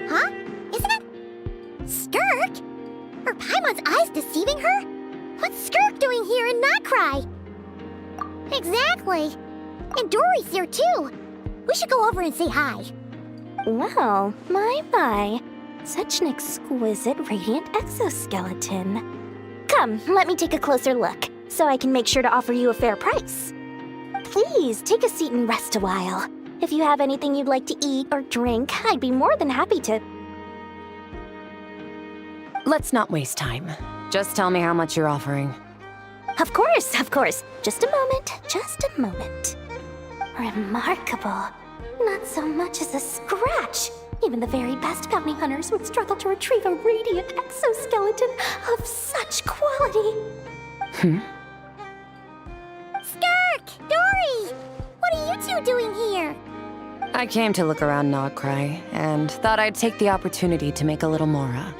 Huh? Isn't it Skirk? Are Paimon's eyes deceiving her? What's Skirk doing here in Notcry? Exactly. And Dory's here too. We should go over and say hi. Well, my. Such an exquisite radiant exoskeleton. Come, let me take a closer look, so I can make sure to offer you a fair price. Please, take a seat and rest a while. If you have anything you'd like to eat or drink, I'd be more than happy to... Let's not waste time. Just tell me how much you're offering. Of course. Just a moment. Remarkable. Not so much as a scratch. Even the very best bounty hunters would struggle to retrieve a radiant exoskeleton of such quality. Skirk! Dory! What are you two doing here? I came to look around Nogcry, and thought I'd take the opportunity to make a little mora.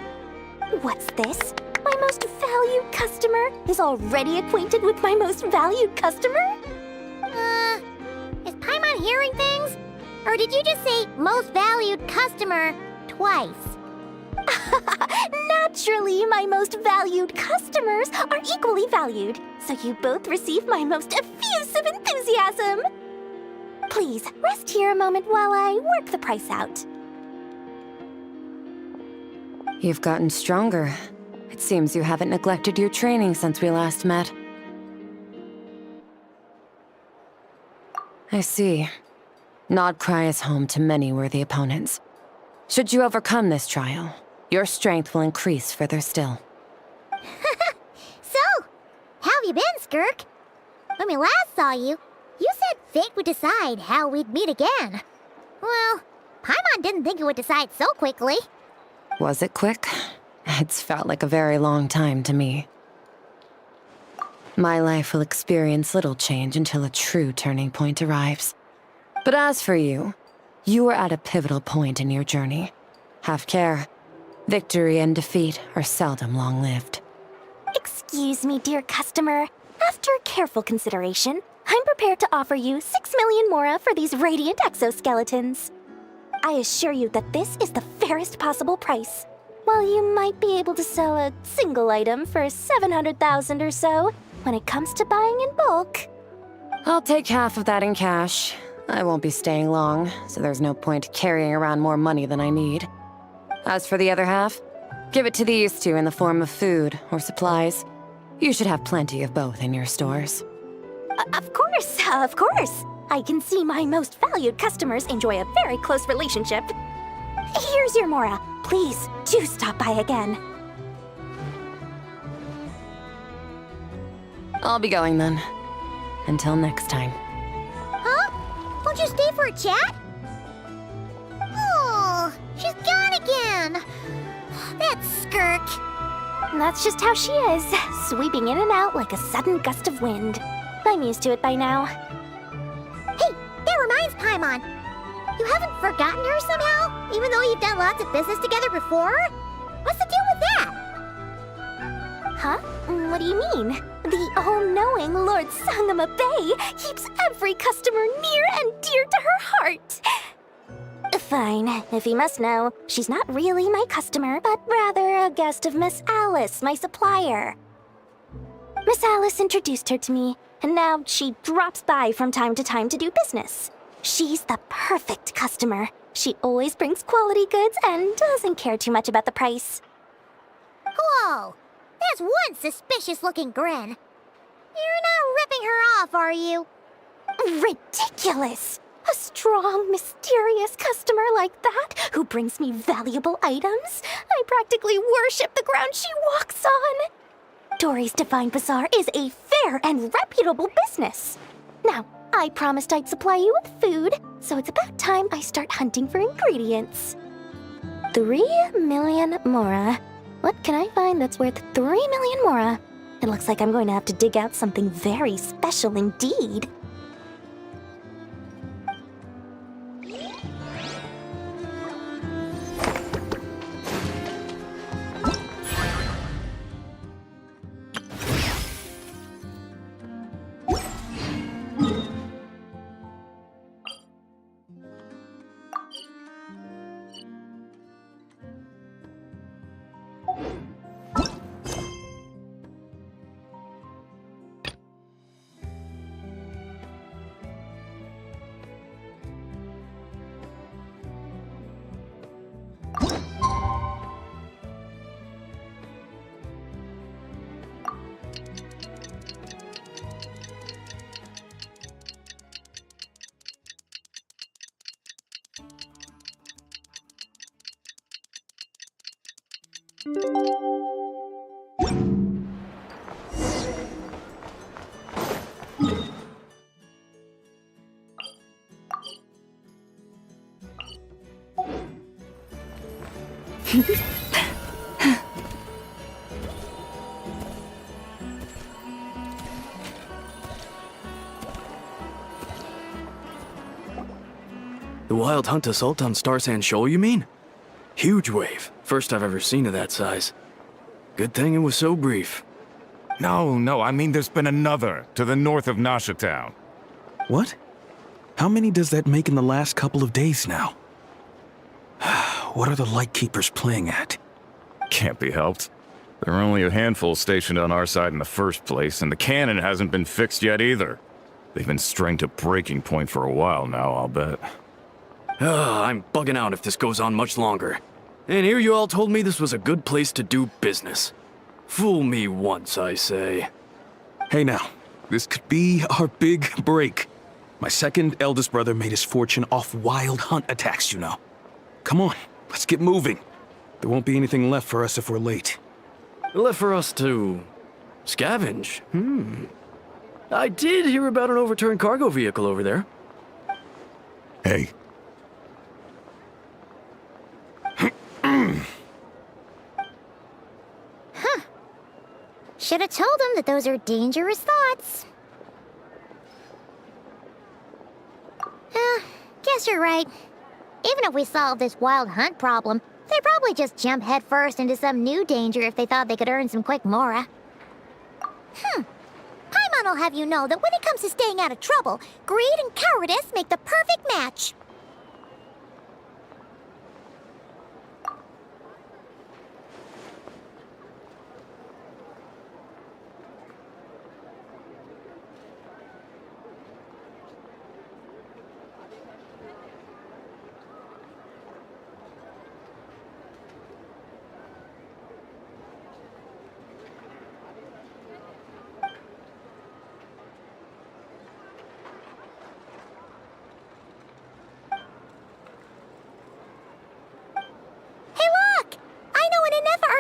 What's this? My most valued customer is already acquainted with my most valued customer? Is Paimon hearing things? Or did you just say most valued customer twice? Naturally, my most valued customers are equally valued, so you both receive my most effusive enthusiasm. Please, rest here a moment while I work the price out. You've gotten stronger. It seems you haven't neglected your training since we last met. I see. Nogcry is home to many worthy opponents. Should you overcome this trial, your strength will increase further still. So, how have you been, Skirk? When we last saw you, you said fate would decide how we'd meet again. Well, Paimon didn't think it would decide so quickly. Was it quick? It's felt like a very long time to me. My life will experience little change until a true turning point arrives. But as for you, you are at a pivotal point in your journey. Have care. Victory and defeat are seldom long-lived. Excuse me, dear customer. After careful consideration, I'm prepared to offer you 6 million mora for these radiant exoskeletons. I assure you that this is the fairest possible price. While you might be able to sell a single item for 700,000 or so, when it comes to buying in bulk... I'll take half of that in cash. I won't be staying long, so there's no point carrying around more money than I need. As for the other half, give it to these two in the form of food or supplies. You should have plenty of both in your stores. Of course. I can see my most valued customers enjoy a very close relationship. Here's your mora. Please, do stop by again. I'll be going then. Until next time. Huh? Won't you stay for a chat? Oh, she's gone again. That's Skirk. That's just how she is, sweeping in and out like a sudden gust of wind. I'm used to it by now. Hey, that reminds Paimon. You haven't forgotten her somehow? Even though you've done lots of business together before? What's the deal with that? Huh? What do you mean? The all-knowing Lord Sangama Bay keeps every customer near and dear to her heart. Fine, if you must know, she's not really my customer, but rather a guest of Miss Alice, my supplier. Miss Alice introduced her to me, and now she drops by from time to time to do business. She's the perfect customer. She always brings quality goods and doesn't care too much about the price. Whoa! There's one suspicious-looking grin. You're not ripping her off, are you? Ridiculous! A strong, mysterious customer like that who brings me valuable items? I practically worship the ground she walks on. Dory's Divine Bazaar is a fair and reputable business. Now, I promised I'd supply you with food, so it's about time I start hunting for ingredients. 3 million mora. What can I find that's worth 3 million mora? It looks like I'm going to have to dig out something very special indeed. The Wild Hunt assault on Star Sand Shoal, you mean? Huge wave. First I've ever seen of that size. Good thing it was so brief. No, I mean there's been another to the north of Nasha Town. What? How many does that make in the last couple of days now? What are the Lightkeepers playing at? Can't be helped. There are only a handful stationed on our side in the first place, and the cannon hasn't been fixed yet either. They've been strained to breaking point for a while now, I'll bet. I'm bugging out if this goes on much longer. And here you all told me this was a good place to do business. Fool me once, I say. Hey now, this could be our big break. My second eldest brother made his fortune off wild hunt attacks, you know. Come on, let's get moving. There won't be anything left for us if we're late. Left for us to scavenge? I did hear about an overturned cargo vehicle over there. Hey. Should have told him that those are dangerous thoughts. Guess you're right. Even if we solve this wild hunt problem, they'd probably just jump headfirst into some new danger if they thought they could earn some quick mora. Paimon will have you know that when it comes to staying out of trouble, greed and cowardice make the perfect match.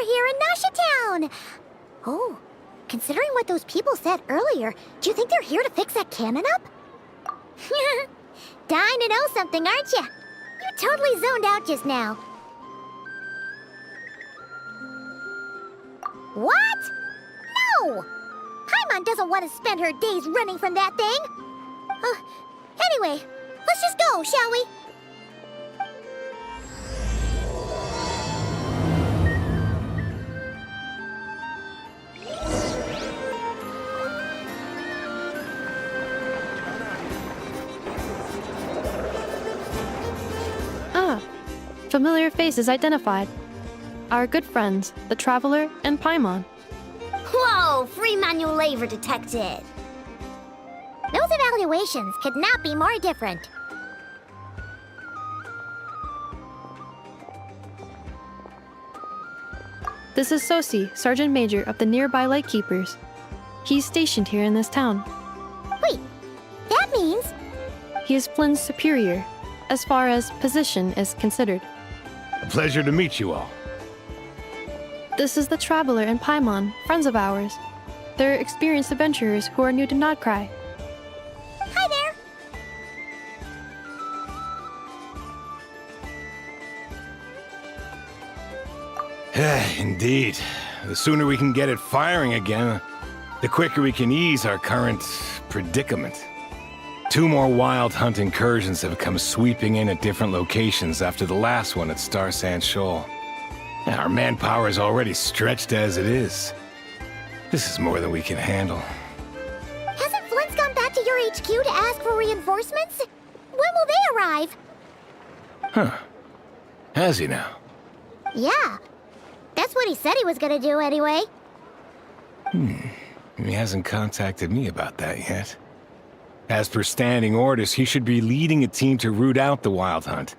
Here in Nasha Town! Oh, considering what those people said earlier, do you think they're here to fix that cannon up? Dying to know something, aren't you? You totally zoned out just now. What? No! Paimon doesn't want to spend her days running from that thing. Anyway, let's just go, shall we? familiar faces identified. Our good friends, the Traveler and Paimon. Whoa, free manual labor detected. Those evaluations could not be more different. This is Sosi, Sergeant Major of the nearby Lightkeepers. He's stationed here in this town. Wait, that means... He is Flynn's superior, as far as position is considered. A pleasure to meet you all. This is the Traveler and Paimon, friends of ours. They're experienced adventurers who are new to Nodcry. Hi there! Indeed. The sooner we can get it firing again, the quicker we can ease our current predicament. 2 more wild hunt incursions have come sweeping in at different locations after the last one at Star Sand Shoal. Our manpower is already stretched as it is. This is more than we can handle. Hasn't Flint's gone back to your HQ to ask for reinforcements? When will they arrive? Huh. Has he now? Yeah. That's what he said he was gonna do anyway. He hasn't contacted me about that yet. As per standing orders, he should be leading a team to root out the wild hunt.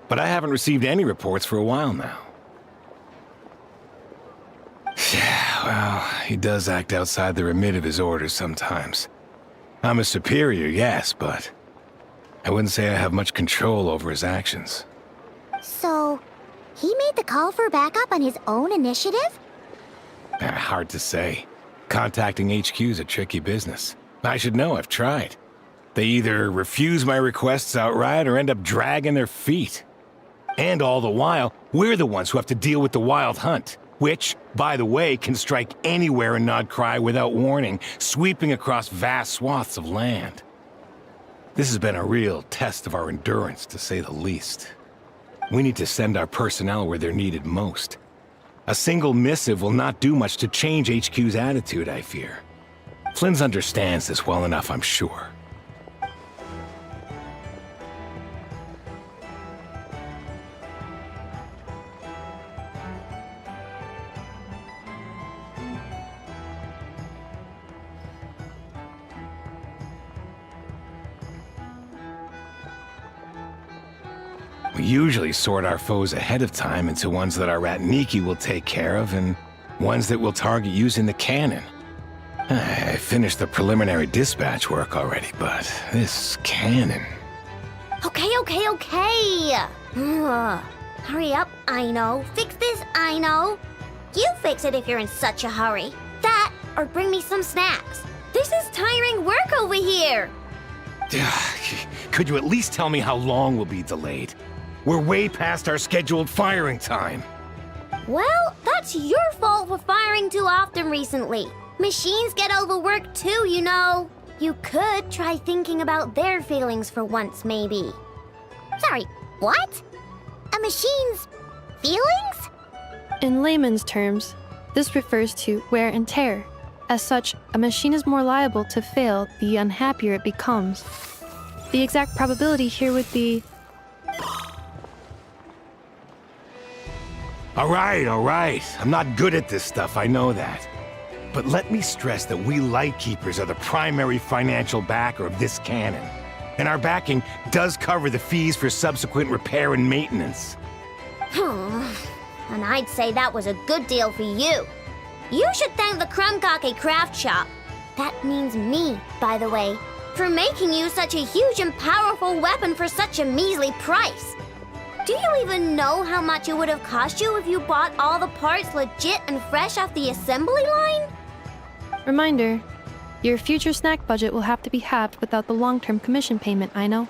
But I haven't received any reports for a while now. Well, he does act outside the remit of his orders sometimes. I'm a superior, yes, but I wouldn't say I have much control over his actions. So, he made the call for backup on his own initiative? Hard to say. Contacting HQ is a tricky business. I should know, I've tried. They either refuse my requests outright or end up dragging their feet. And all the while, we're the ones who have to deal with the wild hunt, which, by the way, can strike anywhere in Nodcry without warning, sweeping across vast swaths of land. This has been a real test of our endurance, to say the least. We need to send our personnel where they're needed most. A single missive will not do much to change HQ's attitude, I fear. Flynn's understands this well enough, I'm sure. We usually sort our foes ahead of time into ones that our Ratniki will take care of and ones that we'll target using the cannon. I finished the preliminary dispatch work already, but this cannon... Okay. Hurry up, I know. Fix this, I know. You fix it if you're in such a hurry. That, or bring me some snacks. This is tiring work over here. Could you at least tell me how long we'll be delayed? We're way past our scheduled firing time. Well, that's your fault for firing too often recently. Machines get overworked too, you know. You could try thinking about their feelings for once, maybe. Sorry, what? A machine's feelings? In layman's terms, this refers to wear and tear. As such, a machine is more liable to fail the unhappier it becomes. The exact probability here would be... All right. I'm not good at this stuff, I know that. But let me stress that we Lightkeepers are the primary financial backer of this cannon. And our backing does cover the fees for subsequent repair and maintenance. And I'd say that was a good deal for you. You should thank the Krumkake craft shop. That means me, by the way, for making you such a huge and powerful weapon for such a measly price. Do you even know how much it would have cost you if you bought all the parts legit and fresh off the assembly line? Reminder, your future snack budget will have to be halved without the long-term commission payment, I know.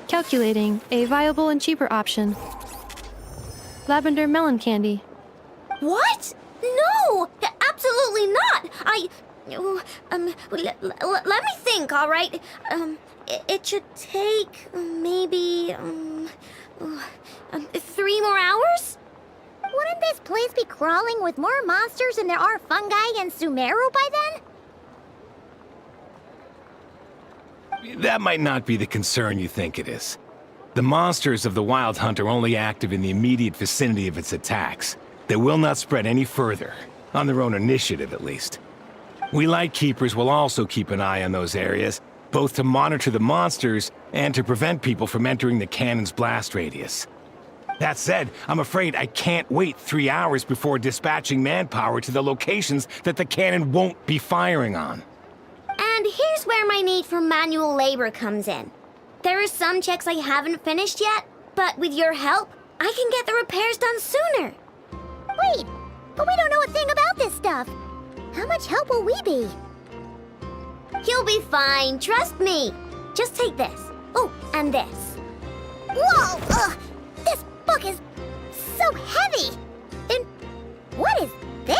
Calculating a viable and cheaper option. Lavender melon candy. What? No! Absolutely not! Let me think, all right? It should take maybe 3 more hours? Wouldn't this place be crawling with more monsters than there are fungi in Sumeru by then? That might not be the concern you think it is. The monsters of the Wild Hunt are only active in the immediate vicinity of its attacks. They will not spread any further, on their own initiative at least. We Lightkeepers will also keep an eye on those areas, both to monitor the monsters and to prevent people from entering the cannon's blast radius. That said, I'm afraid I can't wait 3 hours before dispatching manpower to the locations that the cannon won't be firing on. And here's where my need for manual labor comes in. There are some checks I haven't finished yet, but with your help, I can get the repairs done sooner. Wait, but we don't know a thing about this stuff. How much help will we be? You'll be fine, trust me. Just take this. Oh, and this. Whoa! This book is so heavy! And what is this?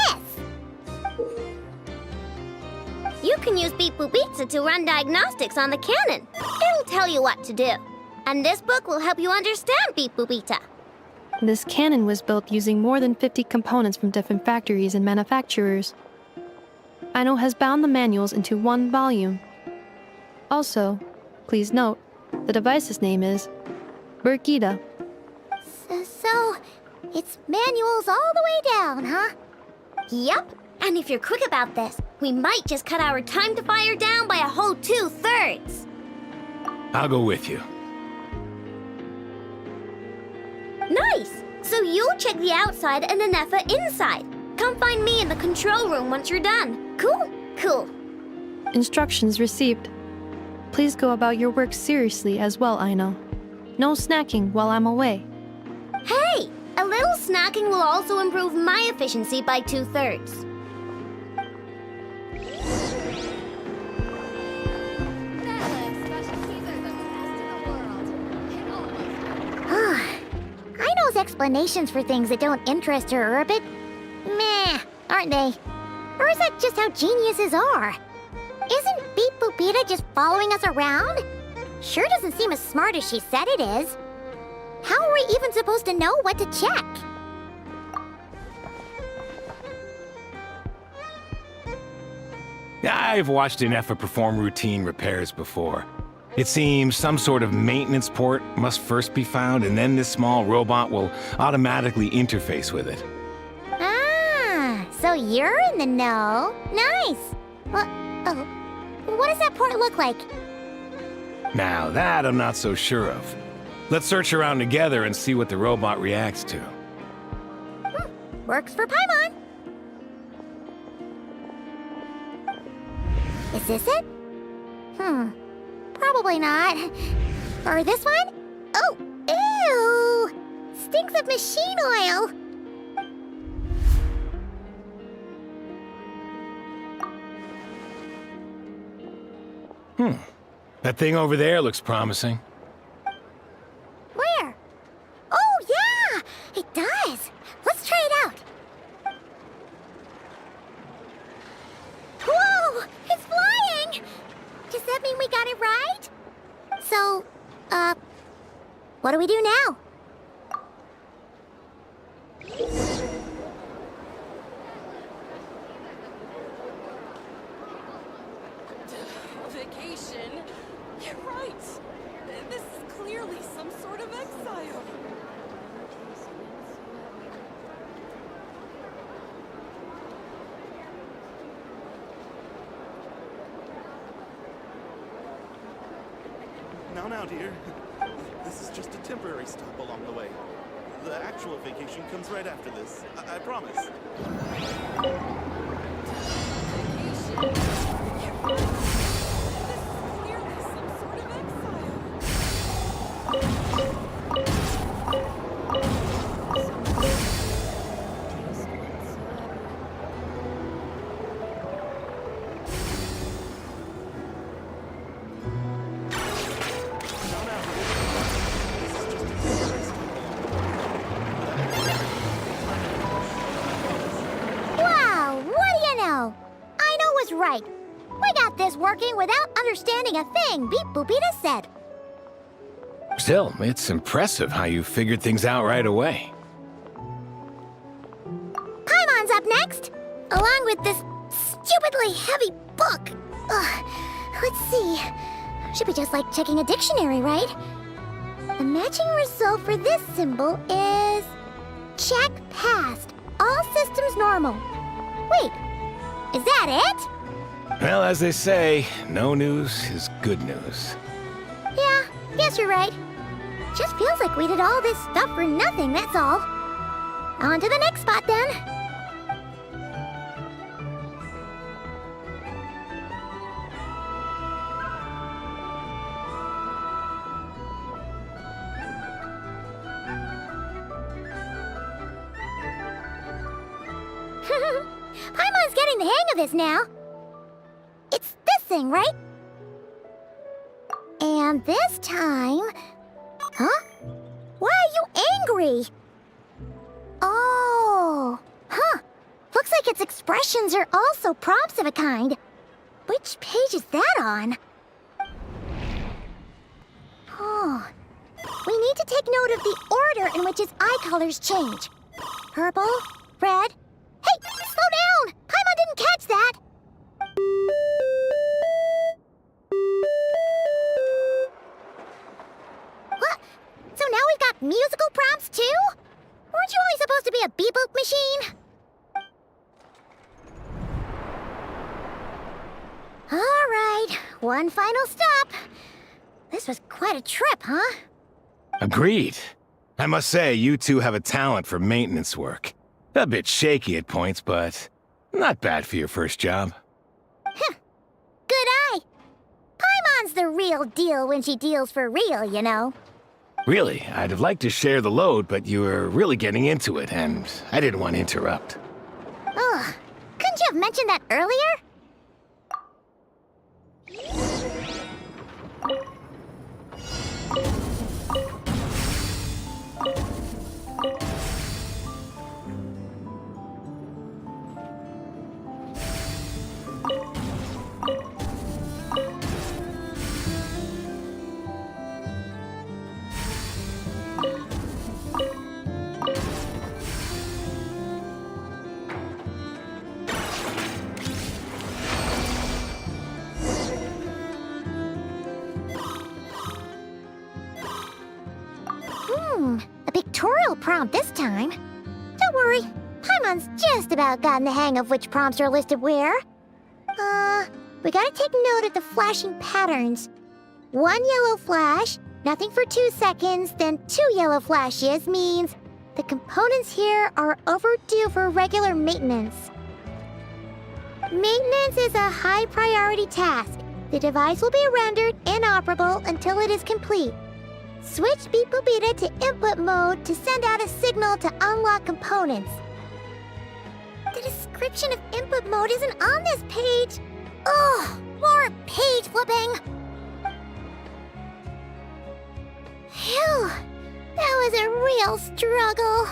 You can use Beep Boop Pizza to run diagnostics on the cannon. It'll tell you what to do. And this book will help you understand Beep Boop Pizza. This cannon was built using more than 50 components from different factories and manufacturers. Aino has bound the manuals into one volume. Also, please note, the device's name is Burkita. So, it's manuals all the way down, huh? Yep. And if you're quick about this, we might just cut our time to fire down by a whole 2/3. I'll go with you. Nice! So you'll check the outside and Anefa inside. Come find me in the control room once you're done. Cool? Cool. Instructions received. Please go about your work seriously as well, Aino. No snacking while I'm away. Hey! A little snacking will also improve my efficiency by 2/3. Aino's explanations for things that don't interest her are a bit meh, aren't they? Or is that just how geniuses are? Isn't Beep Boopita just following us around? Sure doesn't seem as smart as she said it is. How are we even supposed to know what to check? I've watched Anefa perform routine repairs before. It seems some sort of maintenance port must first be found, and then this small robot will automatically interface with it. Ah, so you're in the know. Nice. What does that port look like? Now that I'm not so sure of. Let's search around together and see what the robot reacts to. Works for Paimon. Is this it? Probably not. Or this one? Oh, ew! Stinks of machine oil. That thing over there looks promising. Where? Oh, yeah! It does. Let's try it out. Whoa! It's flying! Does that mean we got it right? So, what do we do now? Vacation? You're right. This is clearly some sort of exile. Now, dear. This is just a temporary stop along the way. The actual vacation comes right after this. I promise. Right. We got this working without understanding a thing Beep Boopita said. Still, it's impressive how you figured things out right away. Paimon's up next, along with this stupidly heavy book. Let's see. Should be just like checking a dictionary, right? The matching result for this symbol is... check passed. All systems normal. Wait, is that it? Well, as they say, no news is good news. Yeah, guess you're right. Just feels like we did all this stuff for nothing, that's all. On to the next spot then. Paimon's getting the hang of this now. It's this thing, right? And this time... Huh? Why are you angry? Oh, huh. Looks like its expressions are also prompts of a kind. Which page is that on? Oh. We need to take note of the order in which its eye colors change. Purple, red... Hey, slow down! Paimon didn't catch that! What? So now we've got musical prompts too? Weren't you only supposed to be a beep-boop machine? Alright, one final stop. This was quite a trip, huh? Agreed. I must say, you two have a talent for maintenance work. A bit shaky at points, but not bad for your first job. Good eye. Paimon's the real deal when she deals for real, you know. Really, I'd have liked to share the load, but you were really getting into it, and I didn't want to interrupt. Ugh, couldn't you have mentioned that earlier? A pictorial prompt this time. Don't worry, Paimon's just about gotten the hang of which prompts are listed where. We gotta take note of the flashing patterns. 1 yellow flash, nothing for 2 seconds, then 2 yellow flashes means the components here are overdue for regular maintenance. Maintenance is a high priority task. The device will be rendered inoperable until it is complete. Switch Beep Boopita to input mode to send out a signal to unlock components. The description of input mode isn't on this page. Ugh, more page flipping. Phew, that was a real struggle.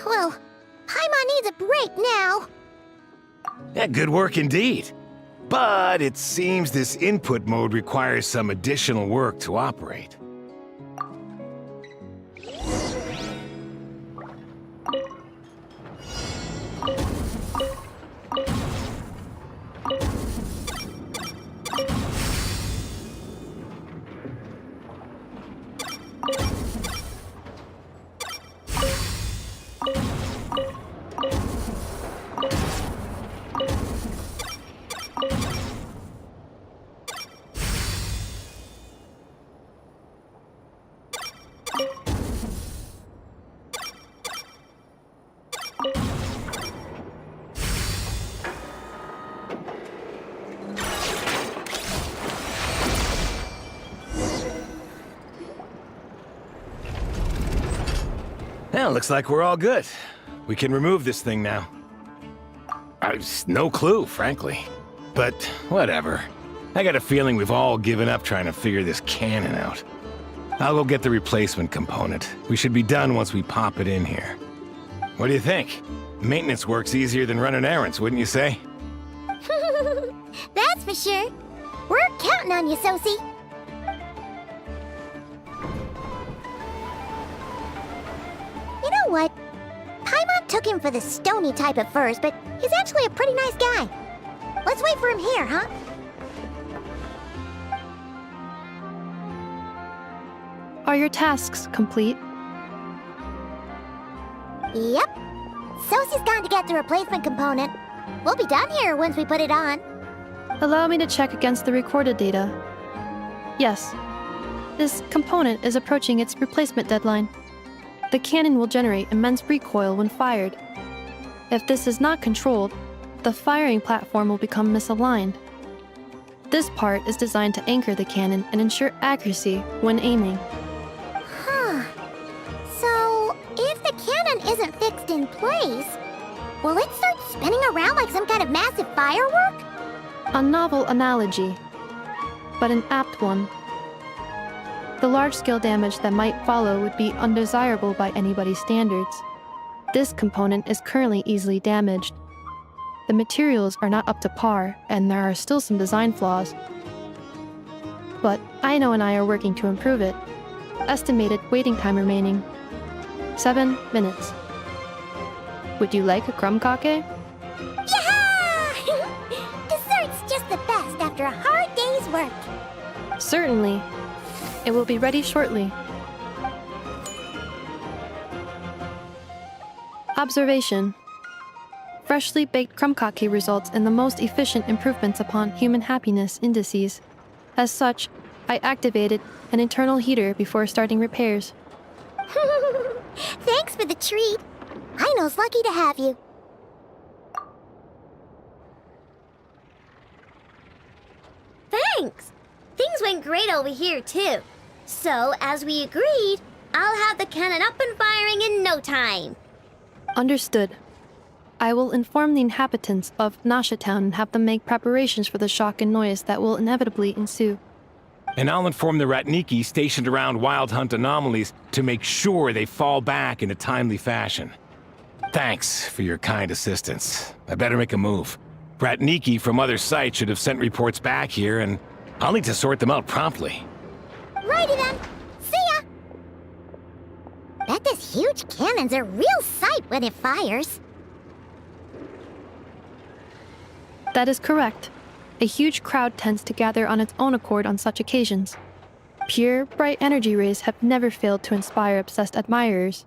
Well, Paimon needs a break now. Yeah, good work indeed. But it seems this input mode requires some additional work to operate. Well, looks like we're all good. We can remove this thing now. I've no clue, frankly. But whatever. I got a feeling we've all given up trying to figure this cannon out. I'll go get the replacement component. We should be done once we pop it in here. What do you think? Maintenance work's easier than running errands, wouldn't you say? That's for sure. We're counting on you, Sosie. You know what? Paimon took him for the stony type at first, but he's actually a pretty nice guy. Let's wait for him here, huh? Are your tasks complete? Yep. Sosie's gone to get the replacement component. We'll be done here once we put it on. Allow me to check against the recorded data. Yes. This component is approaching its replacement deadline. The cannon will generate immense recoil when fired. If this is not controlled, the firing platform will become misaligned. This part is designed to anchor the cannon and ensure accuracy when aiming. Huh. So, if the cannon isn't fixed in place, will it start spinning around like some kind of massive firework? A novel analogy, but an apt one. The large-scale damage that might follow would be undesirable by anybody's standards. This component is currently easily damaged. The materials are not up to par, and there are still some design flaws. But Aino and I are working to improve it. Estimated waiting time remaining: 7 minutes. Would you like a crumb cake? Yeah! Dessert's just the best after a hard day's work. Certainly. It will be ready shortly. Observation. Freshly baked crumb cake results in the most efficient improvements upon human happiness indices. As such, I activated an internal heater before starting repairs. Thanks for the treat. Aino's lucky to have you. Thanks! Things went great over here, too. So, as we agreed, I'll have the cannon up and firing in no time. Understood. I will inform the inhabitants of Nasha Town and have them make preparations for the shock and noise that will inevitably ensue. And I'll inform the Ratniki stationed around Wild Hunt anomalies to make sure they fall back in a timely fashion. Thanks for your kind assistance. I better make a move. Ratniki from other sites should have sent reports back here, and I'll need to sort them out promptly. Righty then. See ya! Bet this huge cannon's a real sight when it fires. That is correct. A huge crowd tends to gather on its own accord on such occasions. Pure, bright energy rays have never failed to inspire obsessed admirers.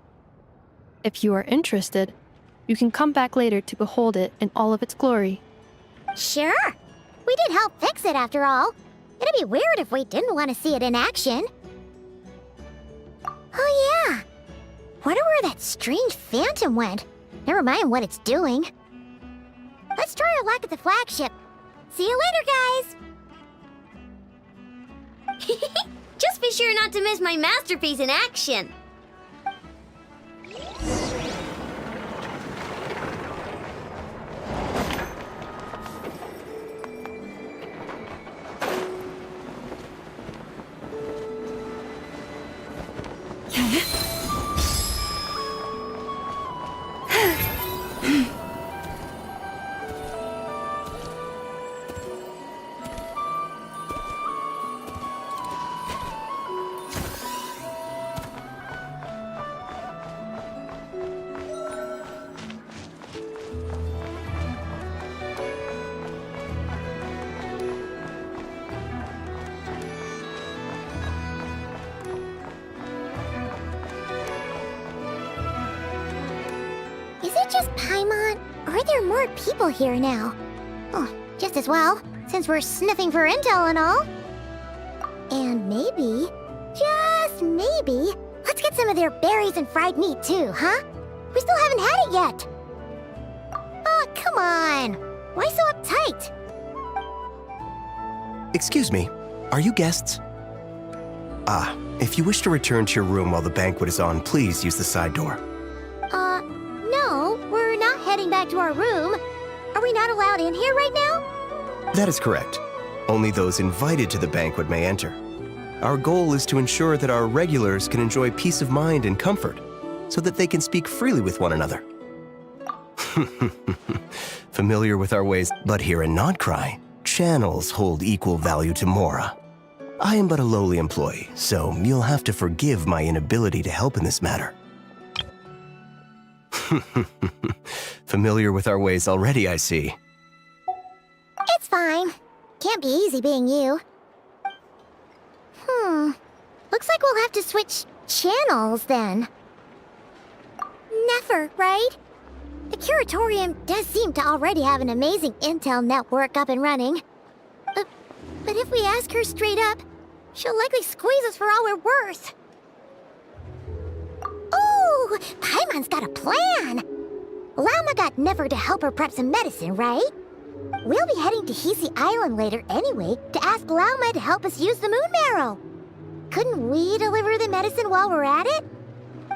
If you are interested, you can come back later to behold it in all of its glory. Sure. We did help fix it after all. It'd be weird if we didn't want to see it in action. Oh yeah. Wonder where that strange phantom went. Never mind what it's doing. Let's try our luck at the flagship. See you later, guys! Just be sure not to miss my masterpiece in action. Is it just Paimon, or are there more people here now? Oh, just as well, since we're sniffing for intel and all. And maybe, just maybe, let's get some of their berries and fried meat too, huh? We still haven't had it yet. Oh, come on. Why so uptight? Excuse me, are you guests? If you wish to return to your room while the banquet is on, please use the side door. No, we're not heading back to our room. Are we not allowed in here right now? That is correct. Only those invited to the banquet may enter. Our goal is to ensure that our regulars can enjoy peace of mind and comfort, so that they can speak freely with one another. Familiar with our ways, but here in Nodcry, channels hold equal value to Mora. I am but a lowly employee, so you'll have to forgive my inability to help in this matter. Familiar with our ways already, I see. It's fine. Can't be easy being you. Looks like we'll have to switch channels then. Never, right? The Curatorium does seem to already have an amazing intel network up and running. But if we ask her straight up, she'll likely squeeze us for all we're worth. Ooh, Paimon's got a plan! Llama got Never to help her prep some medicine, right? We'll be heading to Hisi Island later anyway to ask Llama to help us use the moon marrow. Couldn't we deliver the medicine while we're at it?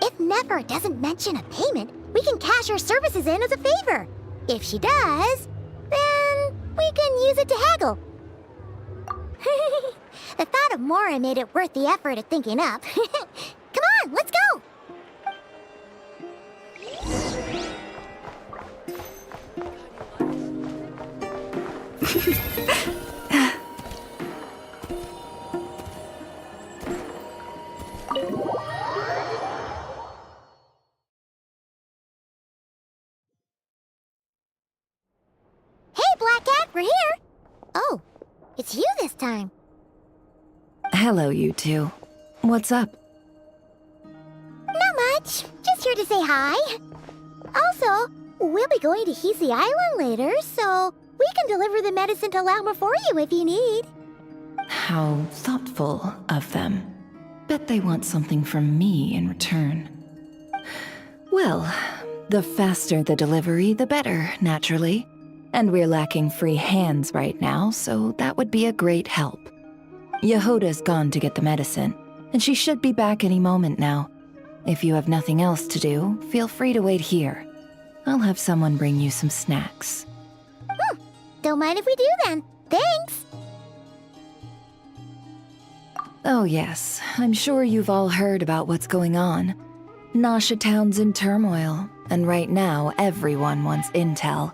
If Never doesn't mention a payment, we can cash our services in as a favor. If she does, then we can use it to haggle. The thought of Mora made it worth the effort of thinking up. Come on, let's go! Hey, Black Cat, we're here! Oh, it's you this time. Hello, you two. What's up? Not much. Just here to say hi. Also, we'll be going to Hisi Island later, so we can deliver the medicine to Llama for you if you need. How thoughtful of them. Bet they want something from me in return. Well, the faster the delivery, the better, naturally. And we're lacking free hands right now, so that would be a great help. Yehoda's gone to get the medicine, and she should be back any moment now. If you have nothing else to do, feel free to wait here. I'll have someone bring you some snacks. Don't mind if we do then. Thanks! Oh yes, I'm sure you've all heard about what's going on. Nasha Town's in turmoil, and right now everyone wants intel.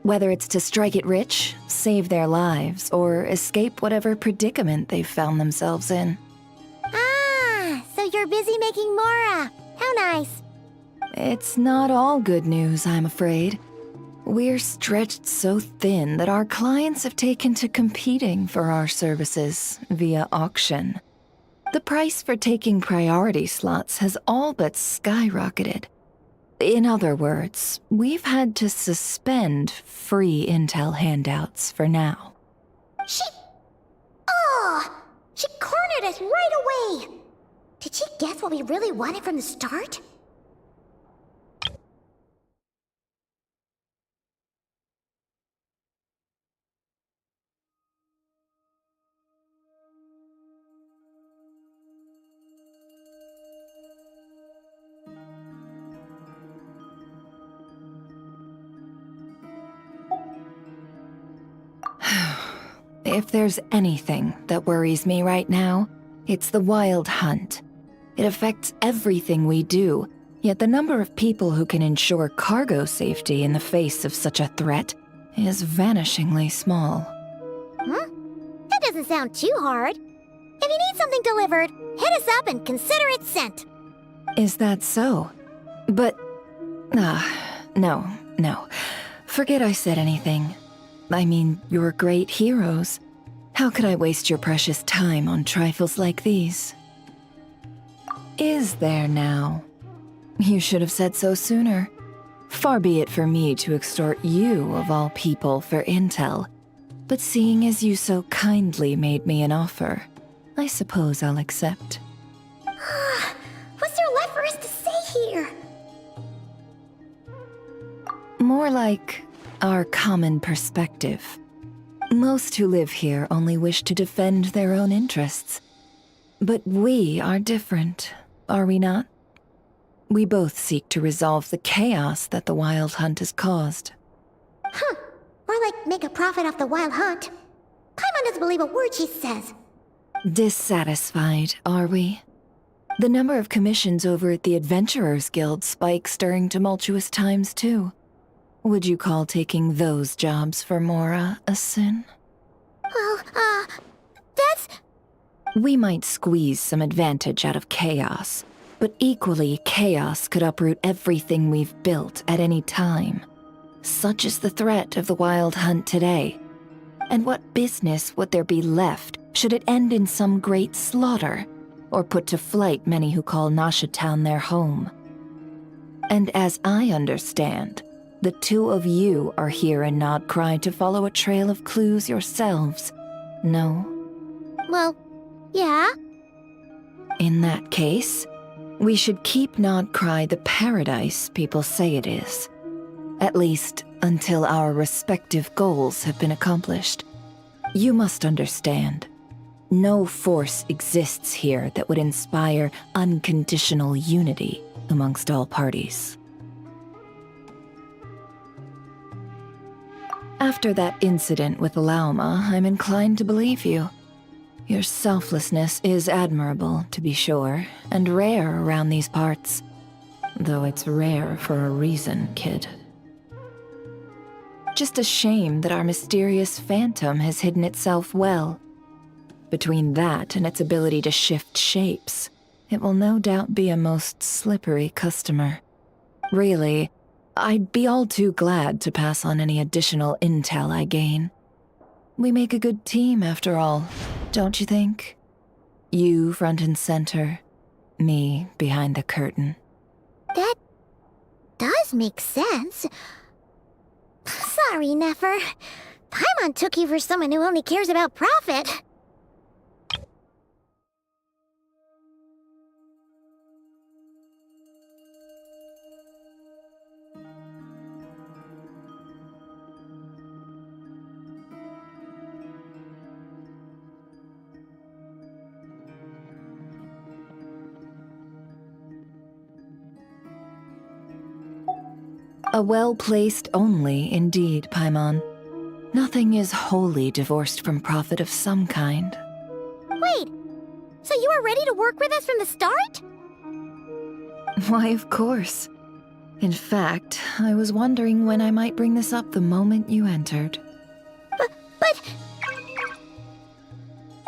Whether it's to strike it rich, save their lives, or escape whatever predicament they've found themselves in. Ah, so you're busy making Mora. How nice. It's not all good news, I'm afraid. We're stretched so thin that our clients have taken to competing for our services via auction. The price for taking priority slots has all but skyrocketed. In other words, we've had to suspend free intel handouts for now. She cornered us right away! Did she guess what we really wanted from the start? If there's anything that worries me right now, it's the wild hunt. It affects everything we do, yet the number of people who can ensure cargo safety in the face of such a threat is vanishingly small. That doesn't sound too hard. If you need something delivered, hit us up and consider it sent. Is that so? But... no. Forget I said anything. I mean, you're great heroes. How could I waste your precious time on trifles like these? Is there now? You should have said so sooner. Far be it for me to extort you, of all people, for intel. But seeing as you so kindly made me an offer, I suppose I'll accept. What's there left for us to say here? More like our common perspective. Most who live here only wish to defend their own interests. But we are different, are we not? We both seek to resolve the chaos that the Wild Hunt has caused. More like make a profit off the Wild Hunt. Paimon doesn't believe a word she says. Dissatisfied, are we? The number of commissions over at the Adventurers Guild spikes during tumultuous times, too. Would you call taking those jobs for Mora a sin? Well, that's... We might squeeze some advantage out of chaos, but equally, chaos could uproot everything we've built at any time. Such is the threat of the Wild Hunt today. And what business would there be left should it end in some great slaughter? or put to flight many who call Nasha Town their home. And as I understand, the two of you are here in Nodcry to follow a trail of clues yourselves, no? Well, yeah. In that case, we should keep Nodcry the paradise people say it is. At least until our respective goals have been accomplished. You must understand, no force exists here that would inspire unconditional unity amongst all parties. After that incident with Lauma, I'm inclined to believe you. Your selflessness is admirable, to be sure, and rare around these parts. Though it's rare for a reason, kid. Just a shame that our mysterious phantom has hidden itself well. Between that and its ability to shift shapes, it will no doubt be a most slippery customer. Really, I'd be all too glad to pass on any additional intel I gain. We make a good team, after all, don't you think? You front and center, me behind the curtain. That does make sense. Sorry, Nefer. Paimon took you for someone who only cares about profit. A well-placed only, indeed, Paimon. Nothing is wholly divorced from profit of some kind. Wait, so you were ready to work with us from the start? Why, of course. In fact, I was wondering when I might bring this up the moment you entered. But...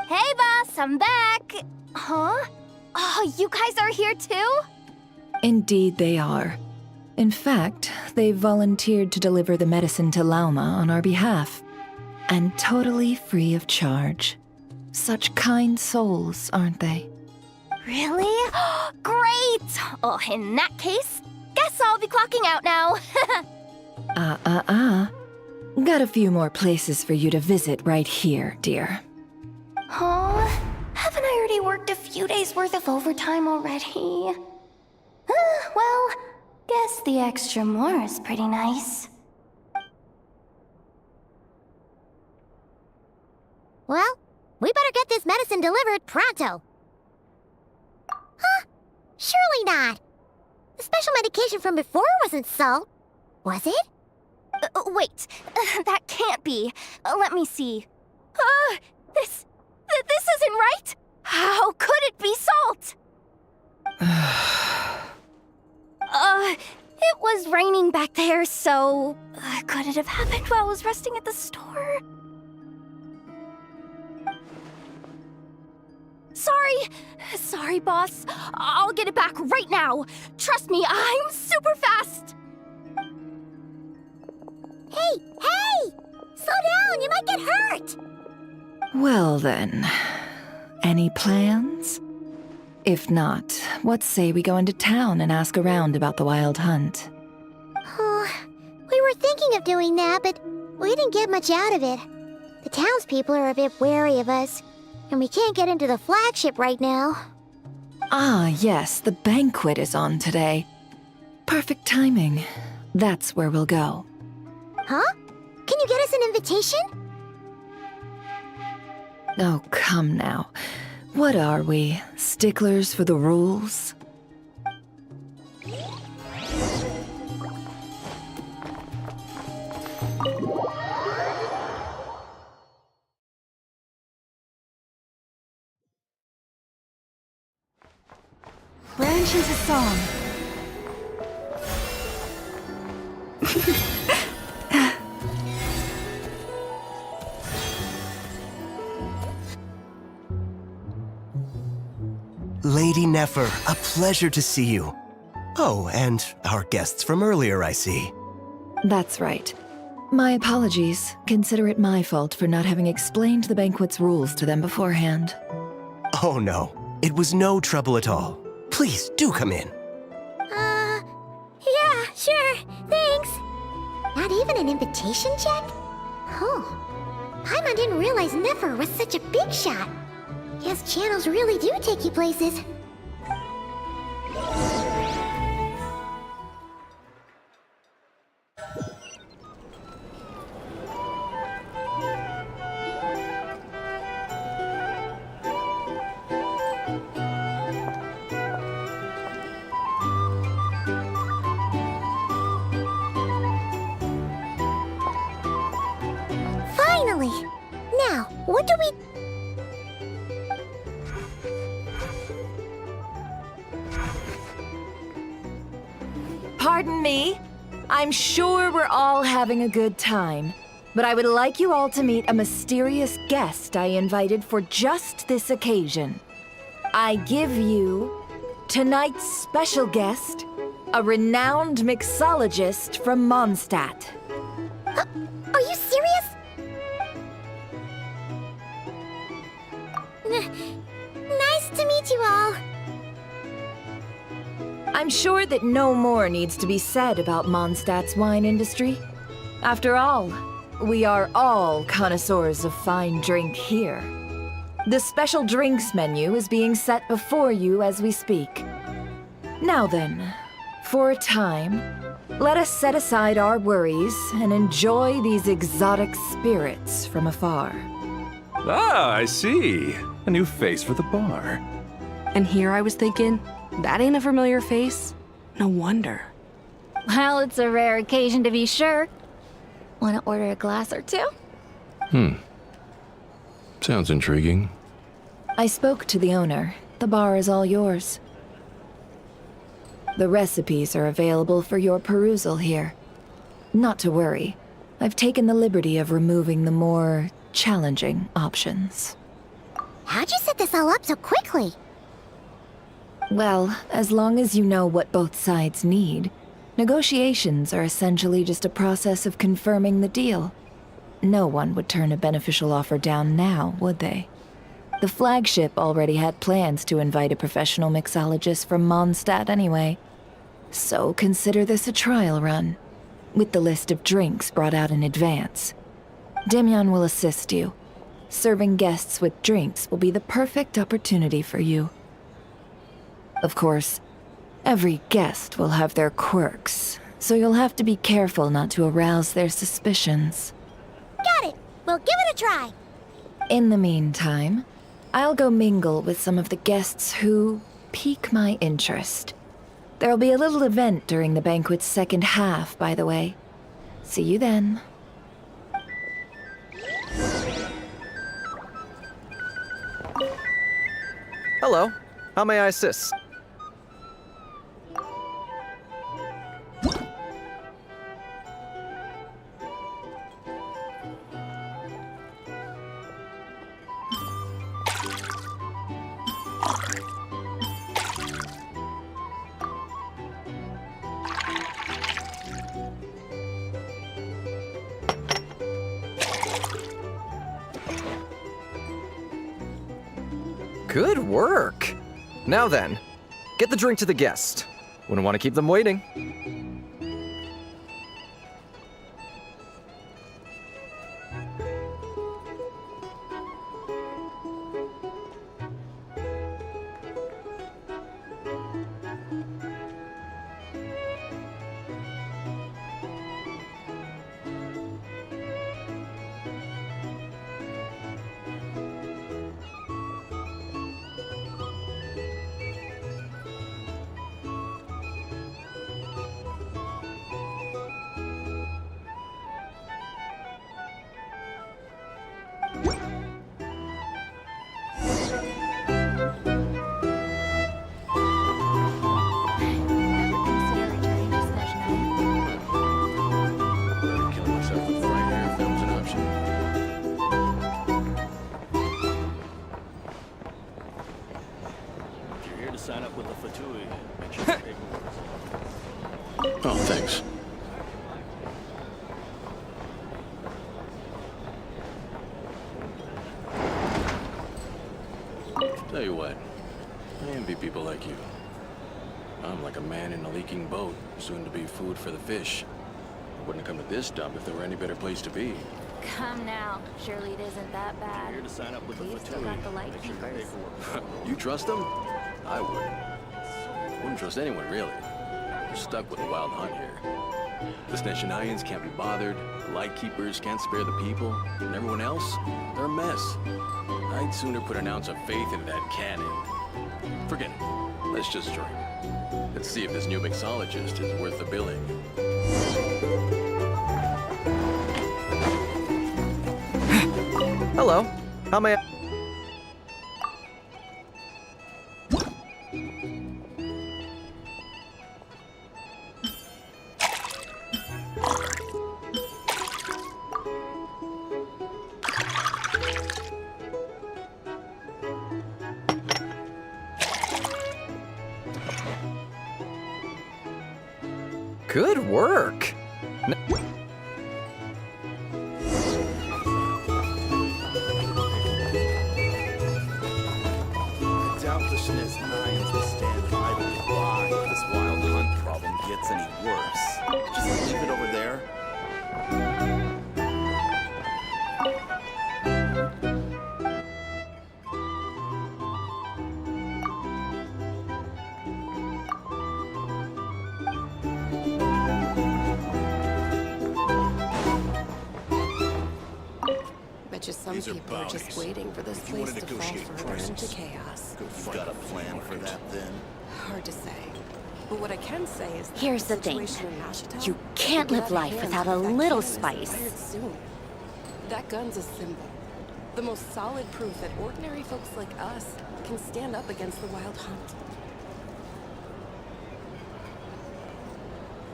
Hey, boss, I'm back! Huh? Oh, you guys are here too? Indeed they are. In fact, they've volunteered to deliver the medicine to Lauma on our behalf. And totally free of charge. Such kind souls, aren't they? Really? Great! Oh, in that case, guess I'll be clocking out now. Got a few more places for you to visit right here, dear. Huh? Haven't I already worked a few days' worth of overtime already? Well, guess the extra more is pretty nice. Well, we better get this medicine delivered pronto. Huh? Surely not. The special medication from before wasn't salt, was it? Wait, that can't be. Let me see. This isn't right! How could it be salt? It was raining back there, so... could it have happened while I was resting at the store? Sorry, boss. I'll get it back right now. Trust me, I'm super fast. Hey! Slow down, you might get hurt! Well then, any plans? If not, what say we go into town and ask around about the wild hunt? Oh, we were thinking of doing that, but we didn't get much out of it. The townspeople are a bit wary of us, and we can't get into the flagship right now. Ah, yes, the banquet is on today. Perfect timing. That's where we'll go. Huh? Can you get us an invitation? Oh, come now. What are we, sticklers for the rules? Branch is a song. Lady Nefer, a pleasure to see you. Oh, and our guests from earlier, I see. That's right. My apologies. Consider it my fault for not having explained the banquet's rules to them beforehand. Oh no, It was no trouble at all. Please, do come in. Yeah, sure, thanks. Not even an invitation check? Oh, Paimon didn't realize Nefer was such a big shot. Guess channels really do take you places. Finally! Now, what do we... Pardon me. I'm sure we're all having a good time, but I would like you all to meet a mysterious guest I invited for just this occasion. I give you tonight's special guest, a renowned mixologist from Mondstadt. Are you serious? Nice to meet you all. I'm sure that no more needs to be said about Mondstadt's wine industry. After all, we are all connoisseurs of fine drink here. The special drinks menu is being set before you as we speak. Now then, for a time, let us set aside our worries and enjoy these exotic spirits from afar. Ah, I see. A new face for the bar. And here I was thinking, that ain't a familiar face. No wonder. Well, it's a rare occasion to be sure. Want to order a glass or two? Sounds intriguing. I spoke to the owner. The bar is all yours. The recipes are available for your perusal here. Not to worry. I've taken the liberty of removing the more challenging options. How'd you set this all up so quickly? Well, as long as you know what both sides need, negotiations are essentially just a process of confirming the deal. No one would turn a beneficial offer down now, would they? The flagship already had plans to invite a professional mixologist from Mondstadt anyway. So consider this a trial run, with the list of drinks brought out in advance. Demyon will assist you. Serving guests with drinks will be the perfect opportunity for you. Of course, every guest will have their quirks, so you'll have to be careful not to arouse their suspicions. Got it! We'll give it a try! In the meantime, I'll go mingle with some of the guests who pique my interest. There'll be a little event during the banquet's second half, by the way. See you then. Hello. How may I assist? Good work. Now then, get the drink to the guest. Wouldn't want to keep them waiting. be people like you. I'm like a man in a leaking boat, soon to be food for the fish. I wouldn't have come to this dump if there were any better place to be. Come now. Surely it isn't that bad. Here to sign up with the We've still fraternity. got the light Make sure the keepers. paperwork. You trust them? I would. Wouldn't trust anyone, really. You're stuck with a wild hunt here. The Sneshanians can't be bothered, the Lightkeepers can't spare the people, and everyone else, they're a mess. I'd sooner put an ounce of faith into that cannon. Forget it. Let's just drink. Let's see if this new mixologist is worth the billing. Hello. How may I... Good work. I doubt the Sneshanians will stand idly by if this wild hunt problem gets any worse. Just leave it over there. Bet you some These are people are just bounties. waiting for this If you wanna place to fall negotiate further into prices, chaos. You've got a plan for that, then? Hard to say. But what I can say is that Here's the thing. situation in Nashitown You can't could live get out of life hand without a if that little cannon is spice. fired soon. That gun's a symbol. The most solid proof that ordinary folks like us can stand up against the wild hunt.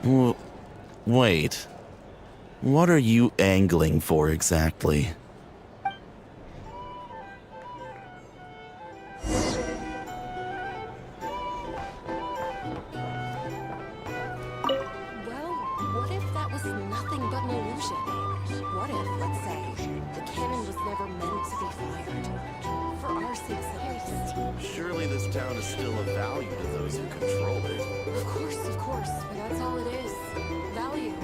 Well, wait. What are you angling for exactly? Well, what if that was nothing but an illusion? What if, let's say, the cannon was never meant to be fired? For our sakes at least. Surely this town is still of value to those who control it. Of course, but that's all it is. Value.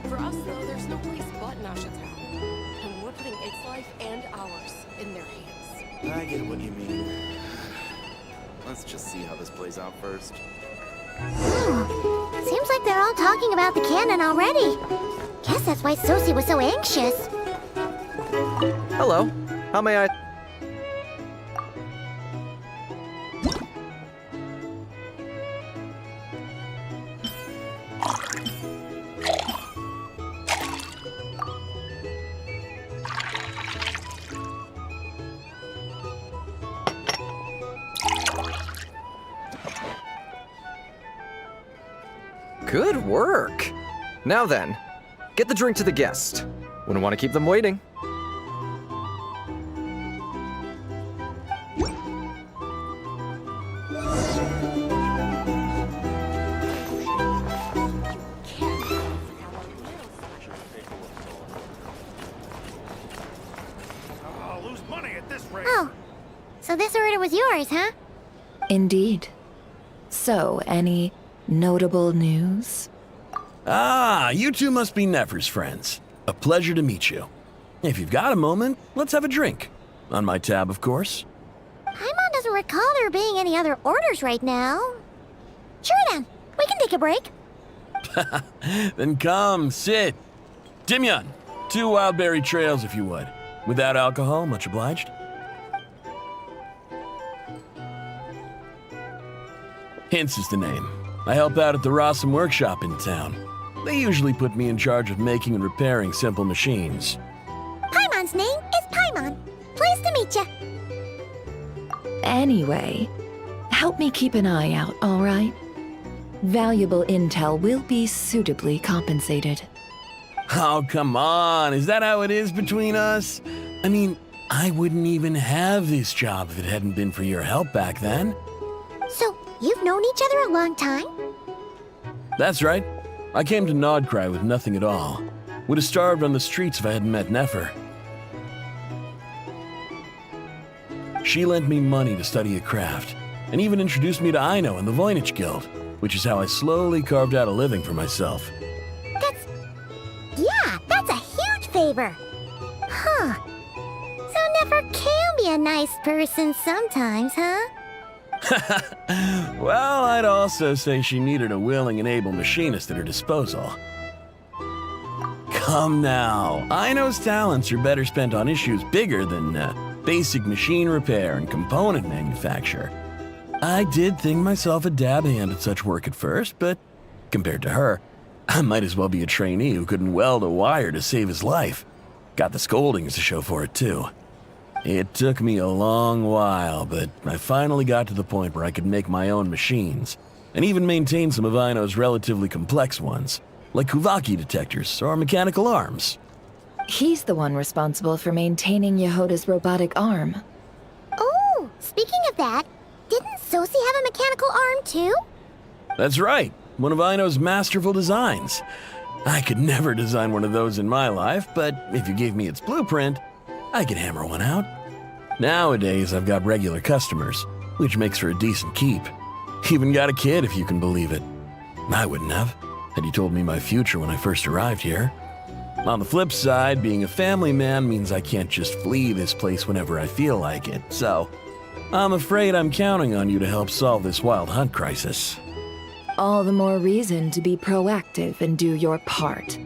For us, though, there's no place but Nashitown. And we're putting its life and ours in their hands. I get what you mean. Let's just see how this plays out first. Seems like they're all talking about the cannon already. Guess that's why Sosie was so anxious. Hello. How may I... Good work. Now then, get the drink to the guest. Wouldn't want to keep them waiting. I'll lose money at this rate. Oh, so this order was yours, huh? Indeed. So, any notable news? Ah, you two must be Nefer's friends. A pleasure to meet you. If you've got a moment, let's have a drink. On my tab, of course. Paimon doesn't recall there being any other orders right now. Sure then, we can take a break. Then come, sit. Dimyon, 2 wildberry trails if you would. Without alcohol, much obliged. Hints is the name. I help out at the Rossum workshop in town. They usually put me in charge of making and repairing simple machines. Paimon's name is Paimon. Pleased to meet you. Anyway, help me keep an eye out, all right? Valuable intel will be suitably compensated. Oh, come on. Is that how it is between us? I mean, I wouldn't even have this job if it hadn't been for your help back then. So, you've known each other a long time? That's right. I came to Nodcry with nothing at all. Would have starved on the streets if I hadn't met Nefer. She lent me money to study a craft, and even introduced me to Aino and the Voynich Guild, which is how I slowly carved out a living for myself. That's a huge favor. Huh. So Nefer can be a nice person sometimes, huh? Well, I'd also say she needed a willing and able machinist at her disposal. Come now, Aino's talents are better spent on issues bigger than basic machine repair and component manufacture. I did think myself a dab hand at such work at first, but compared to her, I might as well be a trainee who couldn't weld a wire to save his life. Got the scoldings to show for it, too. It took me a long while, but I finally got to the point where I could make my own machines, and even maintain some of Aino's relatively complex ones, like Kuvaki detectors or mechanical arms. He's the one responsible for maintaining Yehoda's robotic arm. Oh, speaking of that, didn't Sosi have a mechanical arm too? That's right, one of Aino's masterful designs. I could never design one of those in my life, but if you gave me its blueprint, I could hammer one out. Nowadays, I've got regular customers, which makes for a decent keep. Even got a kid, if you can believe it. I wouldn't have, had you told me my future when I first arrived here. On the flip side, being a family man means I can't just flee this place whenever I feel like it, so I'm afraid I'm counting on you to help solve this wild hunt crisis. All the more reason to be proactive and do your part.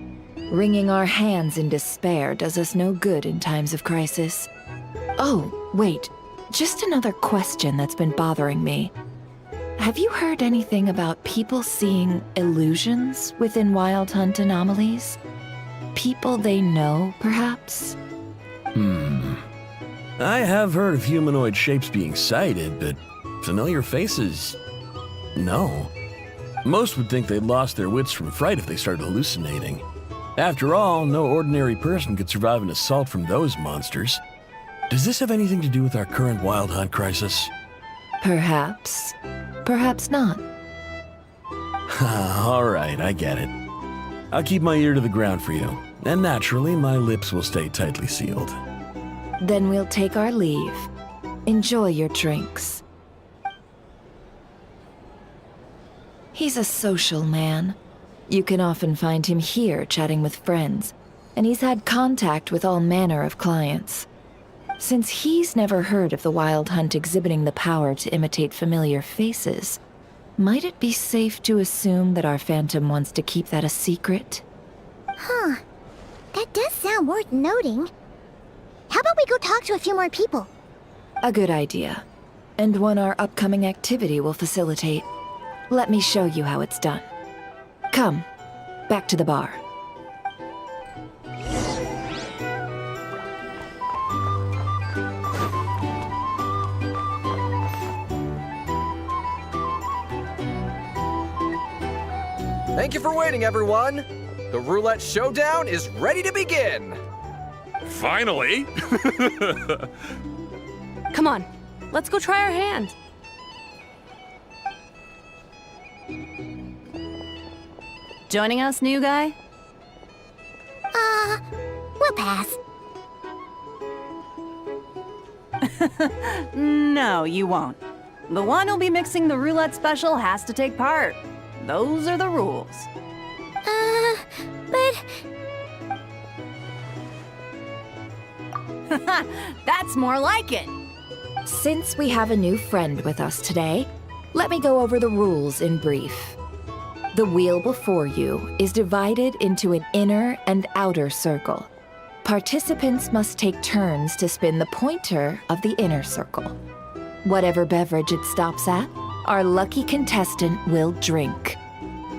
Wringing our hands in despair does us no good in times of crisis. Oh, wait. Just another question that's been bothering me. Have you heard anything about people seeing illusions within Wild Hunt anomalies? People they know, perhaps? I have heard of humanoid shapes being sighted, but familiar faces? No. Most would think they'd lost their wits from fright if they started hallucinating. After all, no ordinary person could survive an assault from those monsters. Does this have anything to do with our current Wild Hunt crisis? Perhaps. Perhaps not. All right, I get it. I'll keep my ear to the ground for you, and naturally, my lips will stay tightly sealed. Then we'll take our leave. Enjoy your drinks. He's a social man. You can often find him here chatting with friends, and he's had contact with all manner of clients. Since he's never heard of the Wild Hunt exhibiting the power to imitate familiar faces, might it be safe to assume that our Phantom wants to keep that a secret? Huh. That does sound worth noting. How about we go talk to a few more people? A good idea, and one our upcoming activity will facilitate. Let me show you how it's done. Come, back to the bar. Thank you for waiting, everyone. The roulette showdown is ready to begin. Finally! Come on, let's go try our hand. Joining us, new guy? We'll pass. No, you won't. The one who'll be mixing the roulette special has to take part. Those are the rules. But... That's more like it. Since we have a new friend with us today, let me go over the rules in brief. The wheel before you is divided into an inner and outer circle. Participants must take turns to spin the pointer of the inner circle. Whatever beverage it stops at, our lucky contestant will drink.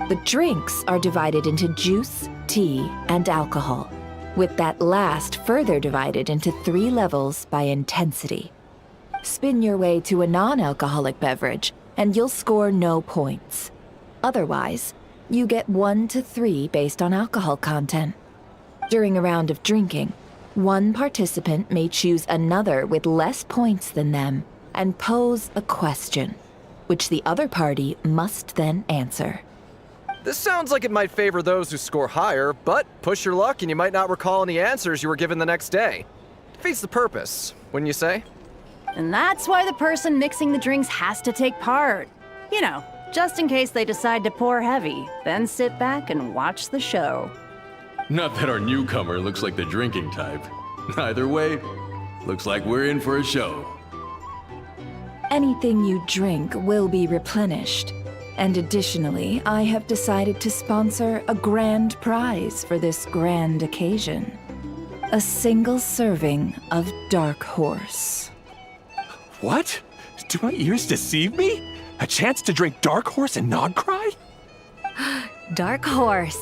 The drinks are divided into juice, tea, and alcohol, with that last further divided into 3 levels by intensity. Spin your way to a non-alcoholic beverage, and you'll score no points. Otherwise, you get 1 to 3 based on alcohol content. During a round of drinking, one participant may choose another with less points than them and pose a question, which the other party must then answer. This sounds like it might favor those who score higher, but push your luck and you might not recall any answers you were given the next day. Defeats the purpose, wouldn't you say? And that's why the person mixing the drinks has to take part. You know, just in case they decide to pour heavy, then sit back and watch the show. Not that our newcomer looks like the drinking type. Either way, looks like we're in for a show. Anything you drink will be replenished. And additionally, I have decided to sponsor a grand prize for this grand occasion. A single serving of Dark Horse. What? Do my ears deceive me? A chance to drink Dark Horse and not cry? Dark Horse.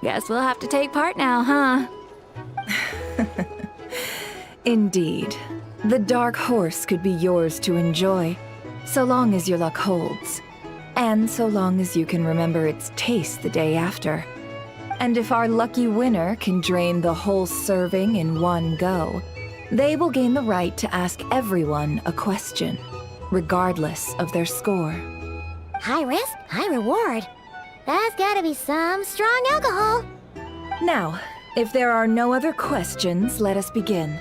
Guess we'll have to take part now, huh? Indeed. The Dark Horse could be yours to enjoy, so long as your luck holds. And so long as you can remember its taste the day after. And if our lucky winner can drain the whole serving in one go, they will gain the right to ask everyone a question, regardless of their score. High risk, high reward. That's gotta be some strong alcohol. Now, if there are no other questions, let us begin.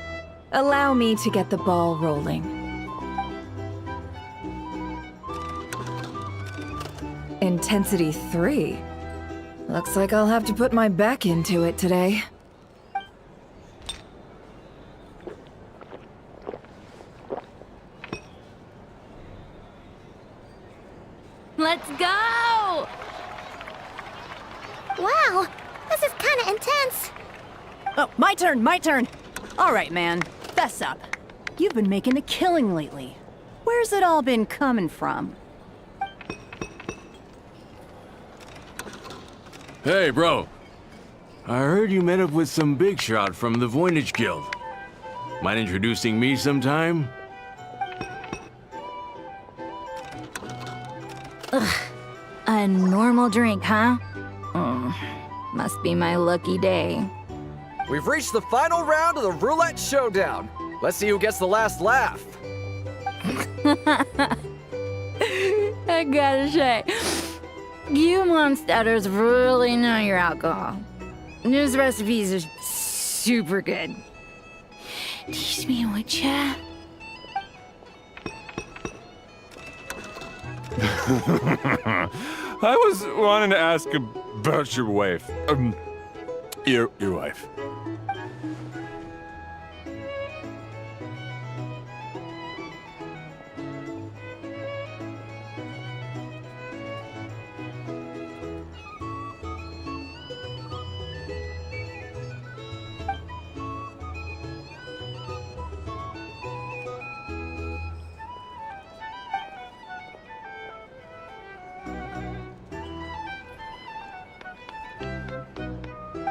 Allow me to get the ball rolling. Intensity 3. Looks like I'll have to put my back into it today. Let's go! Wow, this is kinda intense. Oh, my turn. All right, man, fess up. You've been making a killing lately. Where's it all been coming from? Hey, bro. I heard you met up with some big shot from the Voynich Guild. Mind introducing me sometime? A normal drink, huh? Must be my lucky day. We've reached the final round of the roulette showdown. Let's see who gets the last laugh. I gotta say, you monsters really know your alcohol. These recipes are super good. Teach me, would ya? I was wanting to ask about your wife. Your wife.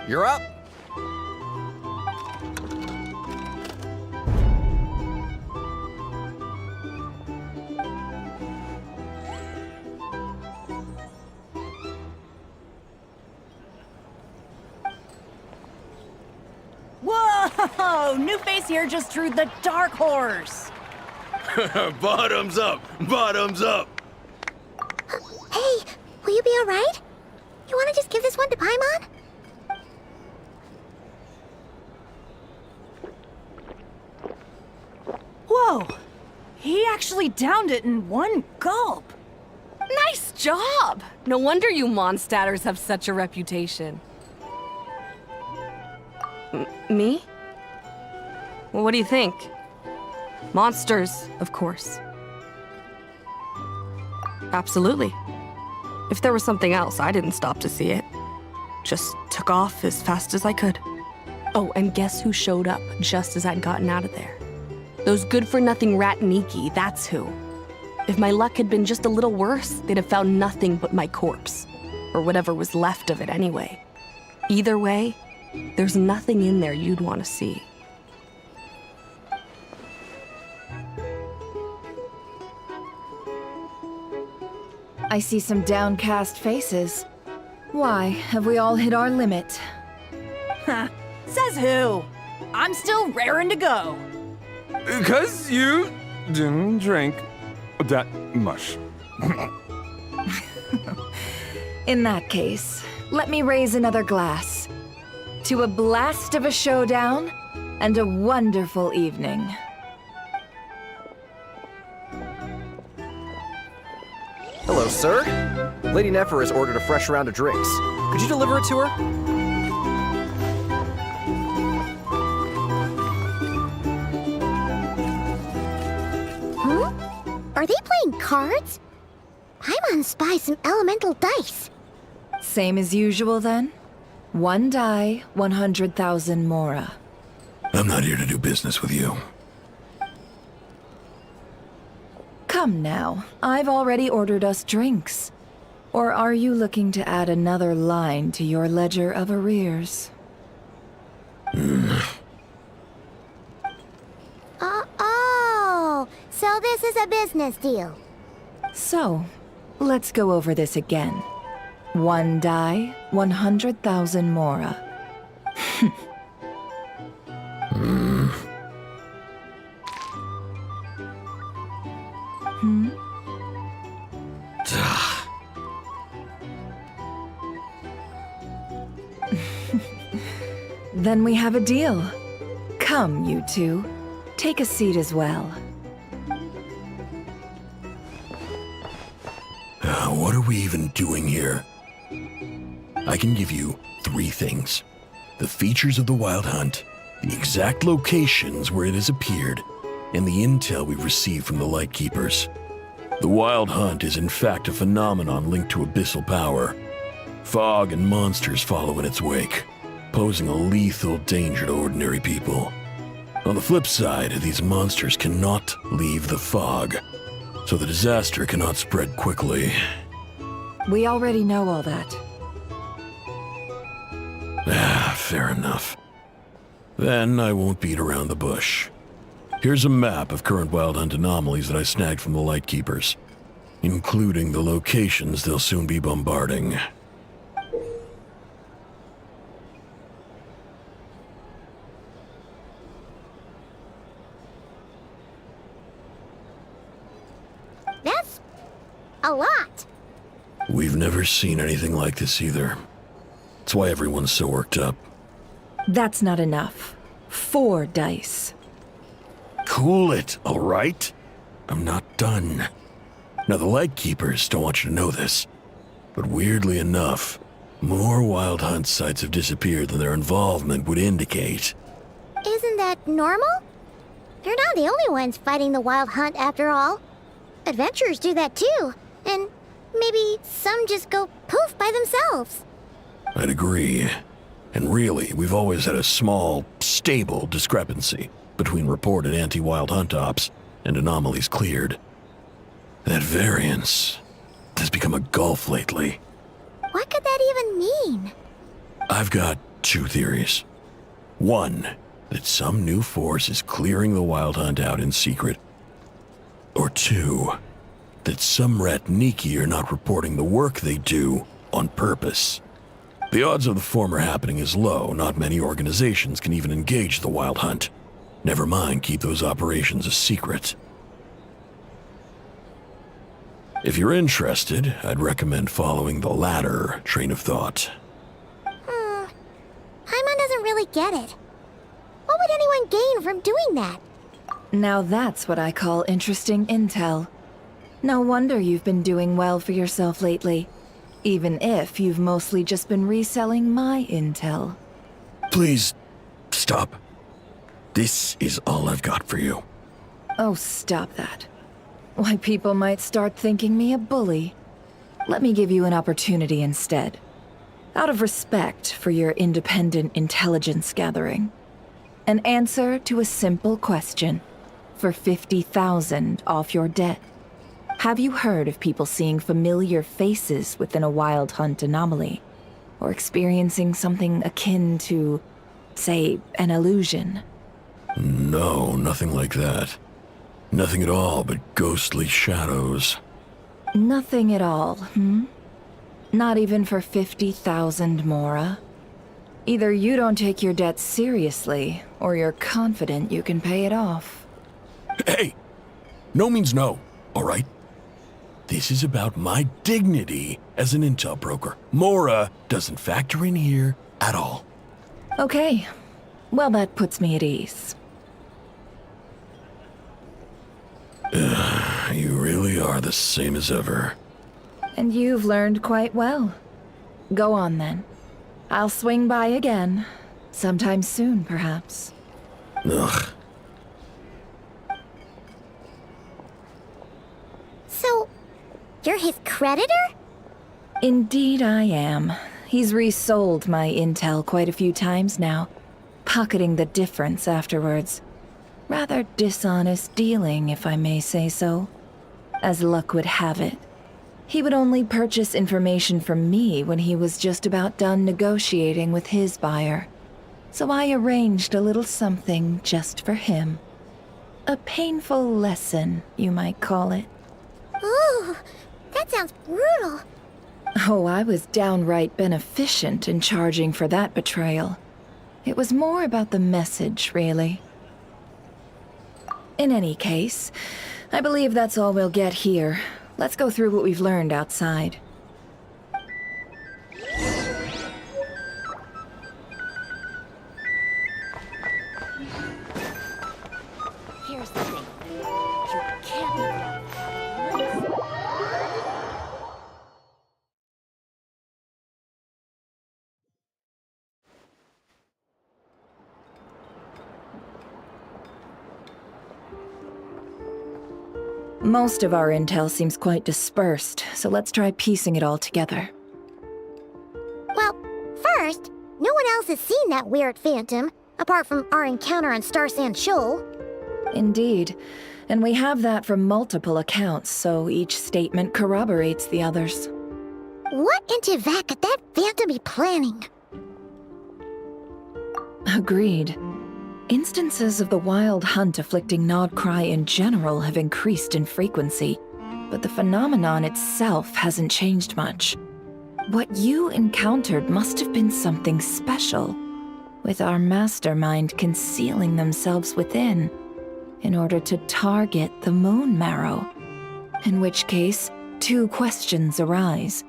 You're up. Whoa! New face here just drew the Dark Horse. Bottoms up! Bottoms up! Hey, will you be alright? You wanna just give this one to Paimon? Whoa! He actually downed it in one gulp. Nice job! No wonder you monstaters have such a reputation. Me? Well, what do you think? Monsters, of course. Absolutely. If there was something else, I didn't stop to see it. Just took off as fast as I could. Oh, and guess who showed up just as I'd gotten out of there? Those good-for-nothing Rataniki, that's who. If my luck had been just a little worse, they'd have found nothing but my corpse. Or whatever was left of it anyway. Either way, there's nothing in there you'd want to see. I see some downcast faces. Why, have we all hit our limit? Huh. Says who? I'm still raring to go. 'Cause you didn't drink that much. In that case, let me raise another glass. To a blast of a showdown and a wonderful evening. Hello, sir. Lady Nefer has ordered a fresh round of drinks. Could you deliver it to her? Huh? Are they playing cards? Paimon spies some elemental dice. Same as usual then? 1 die, 100,000 mora. I'm not here to do business with you. Come now, I've already ordered us drinks. Or are you looking to add another line to your ledger of arrears? Oh, so this is a business deal. So, let's go over this again. 1 die, 100,000 mora. Then we have a deal. Come, you two. Take a seat as well. What are we even doing here? I can give you 3 things. The features of the Wild Hunt, the exact locations where it has appeared, and the intel we've received from the Lightkeepers. The Wild Hunt is in fact a phenomenon linked to abyssal power. Fog and monsters follow in its wake, posing a lethal danger to ordinary people. On the flip side, these monsters cannot leave the fog, so the disaster cannot spread quickly. We already know all that. Fair enough. Then I won't beat around the bush. Here's a map of current Wild Hunt anomalies that I snagged from the Lightkeepers, including the locations they'll soon be bombarding. That's a lot. We've never seen anything like this either. That's why everyone's so worked up. That's not enough. 4 dice. Cool it, all right? I'm not done. Now, the Lightkeepers don't want you to know this, but weirdly enough, more Wild Hunt sites have disappeared than their involvement would indicate. Isn't that normal? They're not the only ones fighting the Wild Hunt after all. Adventurers do that too, and maybe some just go poof by themselves. I'd agree. And really, we've always had a small, stable discrepancy between reported anti-Wild Hunt ops and anomalies cleared. That variance has become a gulf lately. What could that even mean? I've got 2 theories. 1, that some new force is clearing the Wild Hunt out in secret. Or 2, that some Ratniki are not reporting the work they do on purpose. The odds of the former happening is low. Not many organizations can even engage the Wild Hunt. Never mind keep those operations a secret. If you're interested, I'd recommend following the latter train of thought. Paimon doesn't really get it. What would anyone gain from doing that? Now that's what I call interesting intel. No wonder you've been doing well for yourself lately. Even if you've mostly just been reselling my intel. Please, stop. This is all I've got for you. Oh, stop that. Why, people might start thinking me a bully. Let me give you an opportunity instead. Out of respect for your independent intelligence gathering. An answer to a simple question. For 50,000 off your debt. Have you heard of people seeing familiar faces within a Wild Hunt anomaly? Or experiencing something akin to, say, an illusion? No, nothing like that. Nothing at all but ghostly shadows. Nothing at all, Not even for 50,000 mora? Either you don't take your debt seriously, or you're confident you can pay it off. Hey! No means no, all right? This is about my dignity as an intel broker. Mora doesn't factor in here at all. Okay. Well, that puts me at ease. You really are the same as ever. And you've learned quite well. Go on then. I'll swing by again. Sometime soon, perhaps. Ugh. So, you're his creditor? Indeed I am. He's resold my intel quite a few times now, pocketing the difference afterwards. Rather dishonest dealing, if I may say so. As luck would have it, he would only purchase information from me when he was just about done negotiating with his buyer. So I arranged a little something just for him. A painful lesson, you might call it. Ooh, that sounds brutal. Oh, I was downright beneficent in charging for that betrayal. It was more about the message, really. In any case, I believe that's all we'll get here. Let's go through what we've learned outside. Here's the thing. You can't leave that. Most of our intel seems quite dispersed, so let's try piecing it all together. Well, first, no one else has seen that weird phantom, apart from our encounter on Star Sand Shoal. Indeed. And we have that from multiple accounts, so each statement corroborates the others. What in Teyvat could that phantom be planning? Agreed. Instances of the wild hunt afflicting Nodcry in general have increased in frequency, but the phenomenon itself hasn't changed much. What you encountered must have been something special, with our mastermind concealing themselves within, in order to target the Moon Marrow. In which case, two questions arise.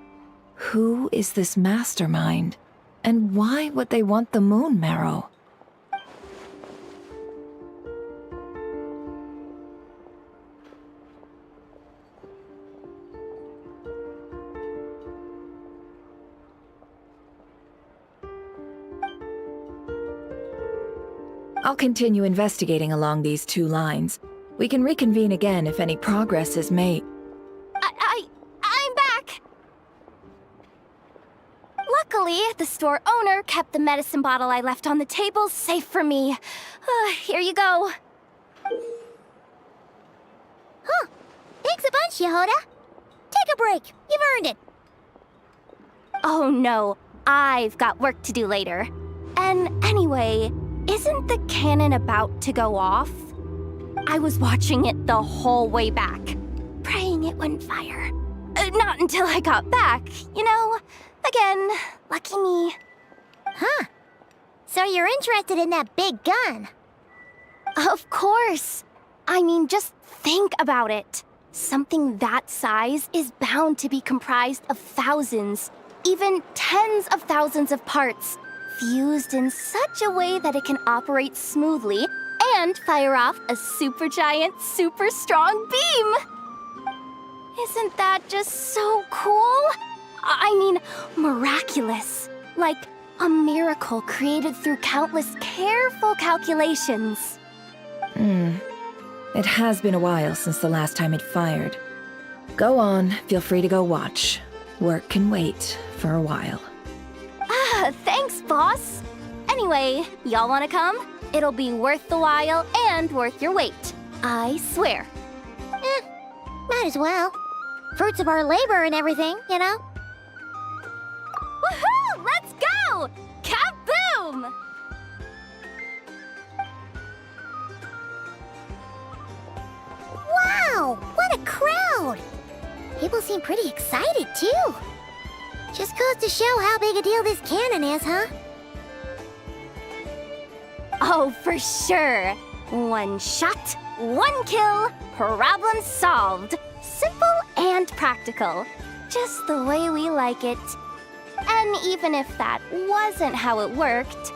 Who is this mastermind, and why would they want the Moon Marrow? I'll continue investigating along these two lines. We can reconvene again if any progress is made. I'm back! Luckily, the store owner kept the medicine bottle I left on the table safe for me. Here you go. Huh. Thanks a bunch, Yehoda. Take a break. You've earned it. Oh no, I've got work to do later. And anyway, isn't the cannon about to go off? I was watching it the whole way back, praying it wouldn't fire. Not until I got back, you know? Again, lucky me. Huh. So you're interested in that big gun? Of course. I mean, just think about it. Something that size is bound to be comprised of thousands, even tens of thousands of parts, fused in such a way that it can operate smoothly and fire off a supergiant, super strong beam! Isn't that just so cool? I mean, miraculous. Like a miracle created through countless careful calculations. It has been a while since the last time it fired. Go on, feel free to go watch. Work can wait for a while. Thanks, boss. Anyway, y'all wanna come? It'll be worth the while and worth your wait. I swear. Might as well. Fruits of our labor and everything, you know? Woohoo! Let's go! Kaboom! Wow! What a crowd! People seem pretty excited, too. Just goes to show how big a deal this cannon is, huh? Oh, for sure. One shot, one kill, problem solved. Simple and practical. Just the way we like it. And even if that wasn't how it worked,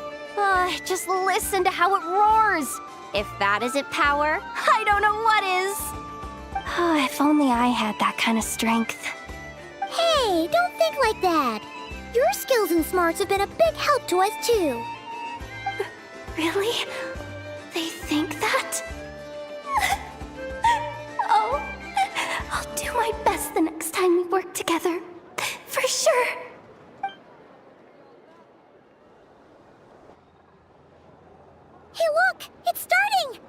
just listen to how it roars. If that isn't power, I don't know what is. If only I had that kind of strength. Hey, don't think like that. Your skills and smarts have been a big help to us, too. Really? They think that? Oh, I'll do my best the next time we work together. For sure. Hey, look! It's starting!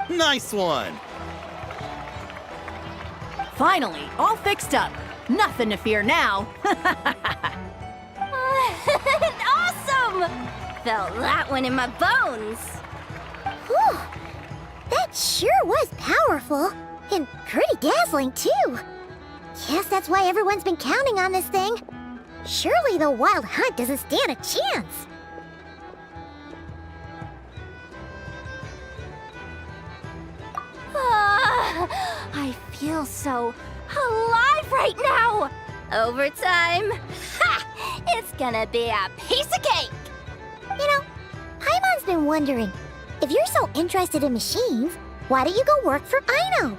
Nice one! Finally, all fixed up. Nothing to fear now. Awesome! Felt that one in my bones. Whew! That sure was powerful. And pretty dazzling, too. Guess that's why everyone's been counting on this thing. Surely the Wild Hunt doesn't stand a chance. I feel so alive right now! Overtime? Ha! It's gonna be a piece of cake! You know, Paimon's been wondering, if you're so interested in machines, why don't you go work for Aino?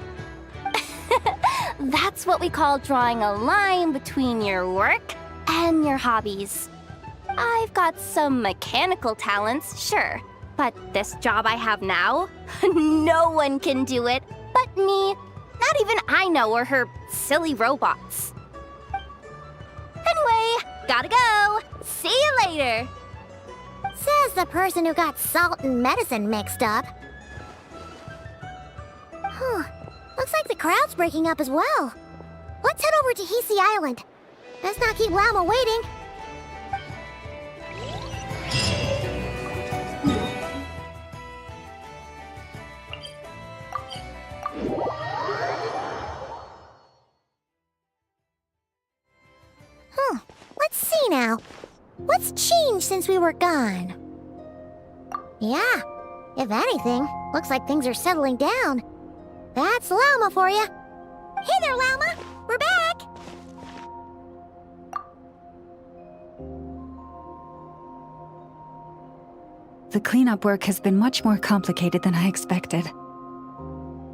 That's what we call drawing a line between your work and your hobbies. I've got some mechanical talents, sure, but this job I have now, no one can do it but me. Not even Aino or her silly robots. Anyway, gotta go. See you later. Says the person who got salt and medicine mixed up. Looks like the crowd's breaking up as well. Let's head over to Hisi Island. Let's not keep Llama waiting. Let's see now. What's changed since we were gone? Yeah, if anything, looks like things are settling down. That's Llama for you. Hey there, Llama! We're back! The cleanup work has been much more complicated than I expected.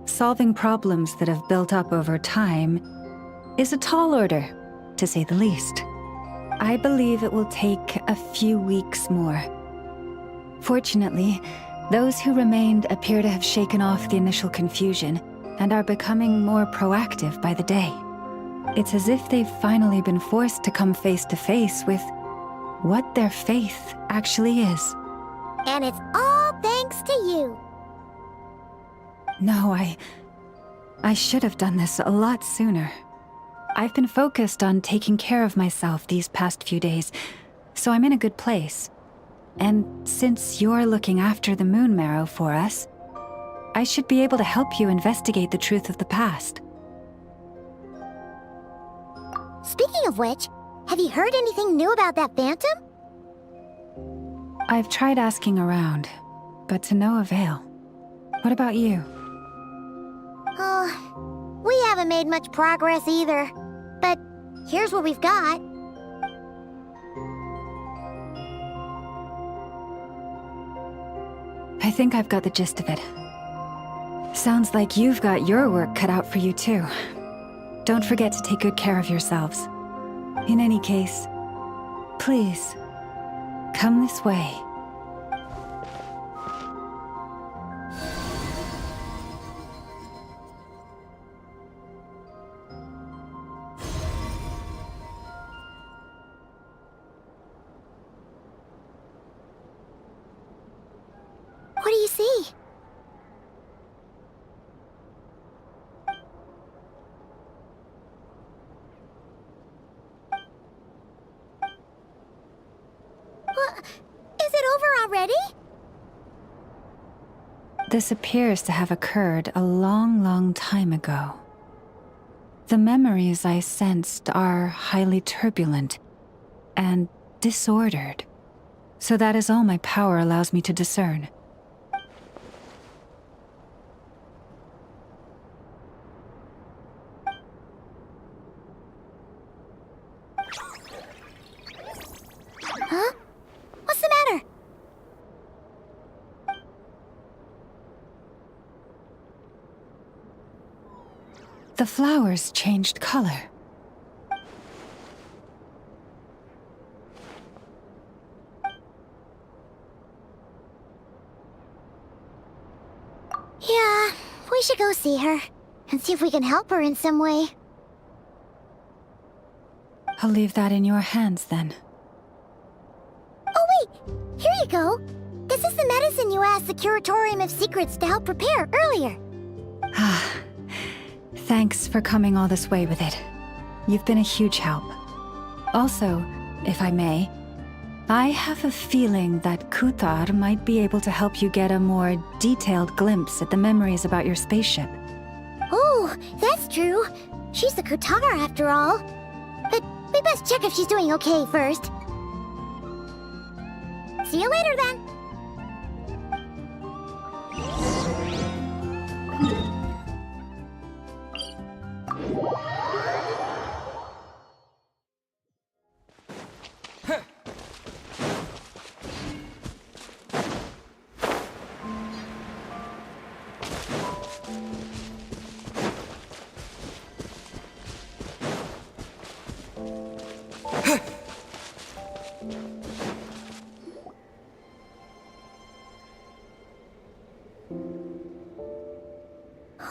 Solving problems that have built up over time is a tall order, to say the least. I believe it will take a few weeks more. Fortunately, those who remained appear to have shaken off the initial confusion and are becoming more proactive by the day. It's as if they've finally been forced to come face to face with what their faith actually is. And it's all thanks to you. No, I should have done this a lot sooner. I've been focused on taking care of myself these past few days, so I'm in a good place. And since you're looking after the Moon Marrow for us, I should be able to help you investigate the truth of the past. Speaking of which, have you heard anything new about that phantom? I've tried asking around, but to no avail. What about you? We haven't made much progress either. But here's what we've got. I think I've got the gist of it. Sounds like you've got your work cut out for you too. Don't forget to take good care of yourselves. In any case, please, come this way. What do you see? Is it over already? This appears to have occurred a long, long time ago. The memories I sensed are highly turbulent and disordered. So that is all my power allows me to discern. Huh? What's the matter? The flowers changed color. Yeah, we should go see her and see if we can help her in some way. I'll leave that in your hands then. Oh wait, here you go. This is the medicine you asked the Curatorium of Secrets to help prepare earlier. Thanks for coming all this way with it. You've been a huge help. Also, if I may, I have a feeling that Kuthar might be able to help you get a more detailed glimpse at the memories about your spaceship. Oh, that's true. She's the Kuthar after all. But we best check if she's doing okay first. See you later then.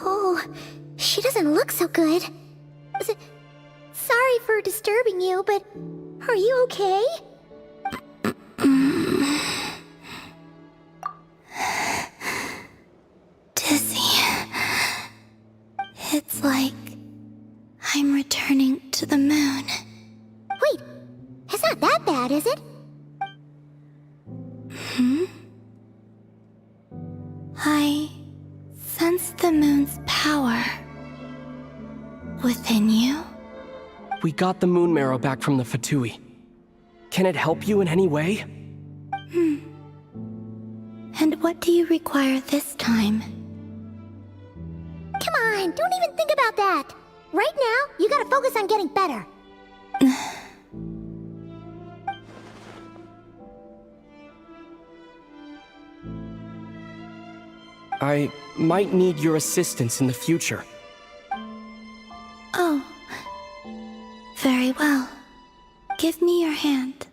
Oh, she doesn't look so good. Sorry for disturbing you, but are you okay? Dizzy. It's like I'm returning to the moon. Wait, it's not that bad, is it? I sense the moon's power within you. We got the moon marrow back from the Fatui. Can it help you in any way? And what do you require this time? Come on, don't even think about that. Right now, you gotta focus on getting better. I might need your assistance in the future. Oh. Very well. Give me your hand.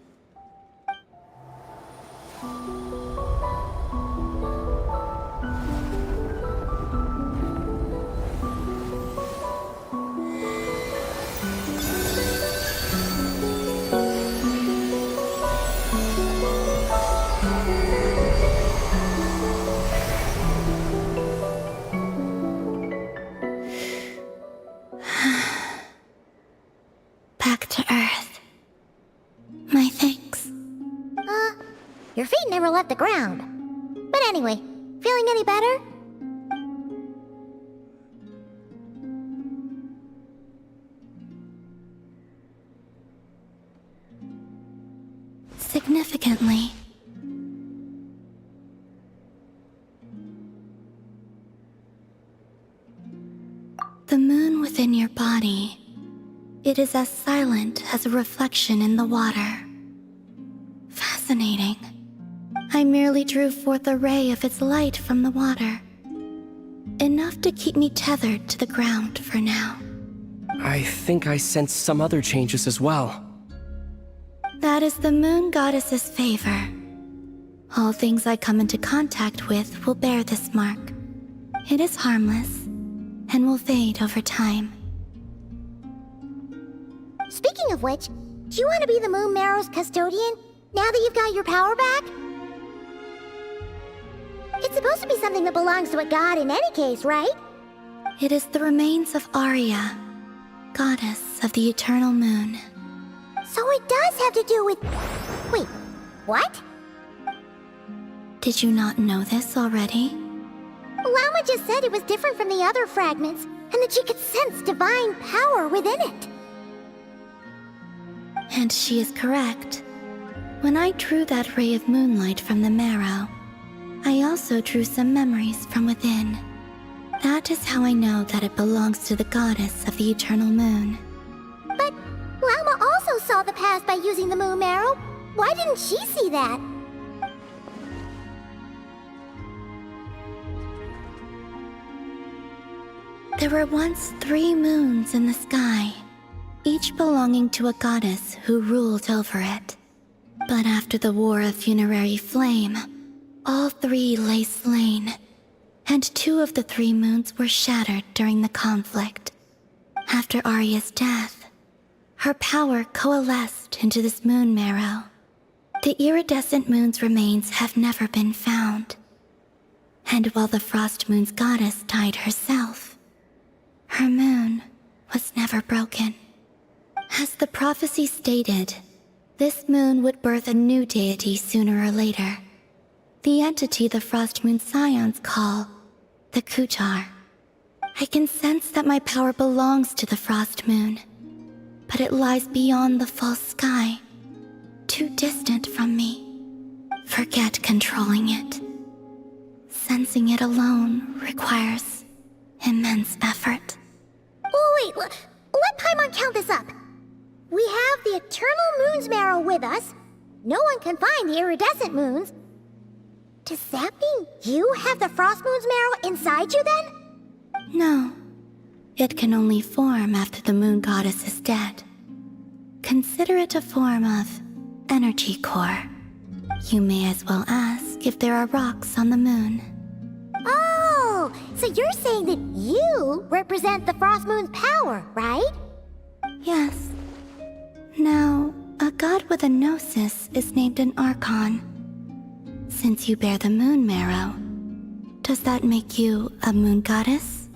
Back to Earth. My thanks. Your feet never left the ground. But anyway, feeling any better? Significantly. The moon within your body. It is as silent as a reflection in the water. Fascinating. I merely drew forth a ray of its light from the water. Enough to keep me tethered to the ground for now. I think I sense some other changes as well. That is the moon goddess's favor. All things I come into contact with will bear this mark. It is harmless and will fade over time. Speaking of which, do you want to be the Moon Marrow's custodian now that you've got your power back? It's supposed to be something that belongs to a god in any case, right? It is the remains of Arya, goddess of the eternal moon. So it does have to do with... Wait, what? Did you not know this already? Lama just said it was different from the other fragments, and that she could sense divine power within it. And she is correct. When I drew that ray of moonlight from the marrow, I also drew some memories from within. That is how I know that it belongs to the goddess of the eternal moon. But Lama also saw the past by using the moon marrow. Why didn't she see that? There were once 3 moons in the sky, each belonging to a goddess who ruled over it. But after the War of Funerary Flame, all 3 lay slain, and 2 of the 3 moons were shattered during the conflict. After Arya's death, her power coalesced into this moon marrow. The iridescent moon's remains have never been found. And while the Frost Moon's goddess died herself, her moon was never broken. As the prophecy stated, this moon would birth a new deity sooner or later. The entity the Frost Moon Scions call the Kutar. I can sense that my power belongs to the Frost Moon, but it lies beyond the false sky, too distant from me. Forget controlling it. Sensing it alone requires immense effort. Oh, wait, let Paimon count this up. We have the Eternal Moon's marrow with us. No one can find the iridescent moons. Does that mean you have the Frost Moon's marrow inside you then? No. It can only form after the moon goddess is dead. Consider it a form of energy core. You may as well ask if there are rocks on the moon. Oh, so you're saying that you represent the Frost Moon's power, right? Yes. Now, a god with a gnosis is named an Archon. Since you bear the moon marrow, does that make you a moon goddess?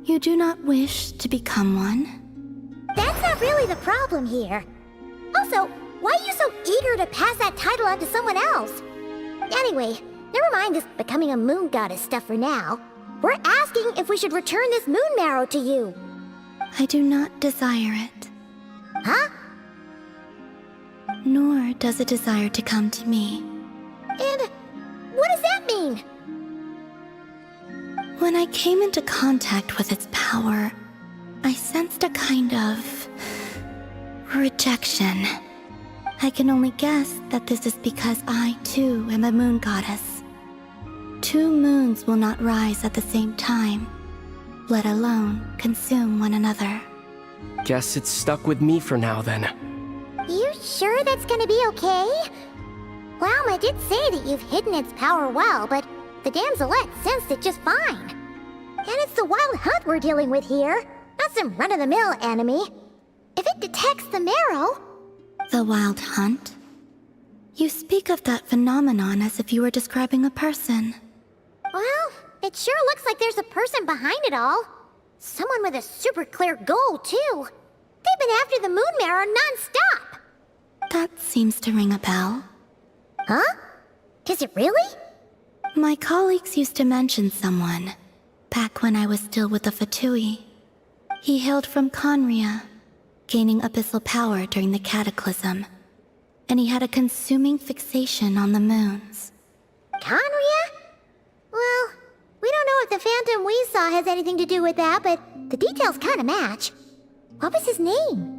You do not wish to become one? That's not really the problem here. Also, why are you so eager to pass that title on to someone else? Anyway, never mind this becoming a moon goddess stuff for now. We're asking if we should return this moon marrow to you. I do not desire it. Huh? Nor does it desire to come to me. And what does that mean? When I came into contact with its power, I sensed a kind of rejection. I can only guess that this is because I, too, am a moon goddess. 2 moons will not rise at the same time, let alone consume one another. Guess it's stuck with me for now, then. You sure that's gonna be okay? Lama did say that you've hidden its power well, but the damselette sensed it just fine. And it's the wild hunt we're dealing with here, not some run-of-the-mill enemy. If it detects the marrow... The wild hunt? You speak of that phenomenon as if you were describing a person. Well, it sure looks like there's a person behind it all. Someone with a super clear goal, too. They've been after the moon marrow non-stop. That seems to ring a bell. Huh? Does it really? My colleagues used to mention someone, back when I was still with the Fatui. He hailed from Conria, gaining abyssal power during the Cataclysm, and he had a consuming fixation on the moons. Conria? Well, we don't know if the phantom we saw has anything to do with that, but the details kinda match. What was his name?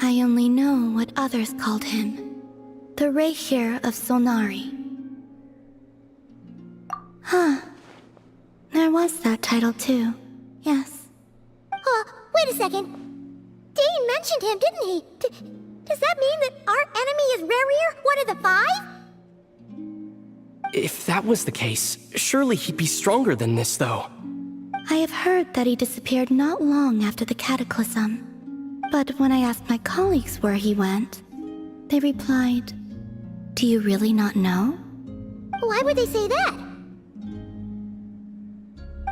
I only know what others called him. The Reikir of Solnari. Huh. There was that title too. Yes. Wait a second. Dane mentioned him, didn't he? Does that mean that our enemy is Rarier, one of the 5? If that was the case, surely he'd be stronger than this, though. I have heard that he disappeared not long after the Cataclysm. But when I asked my colleagues where he went, they replied, "Do you really not know?" Why would they say that?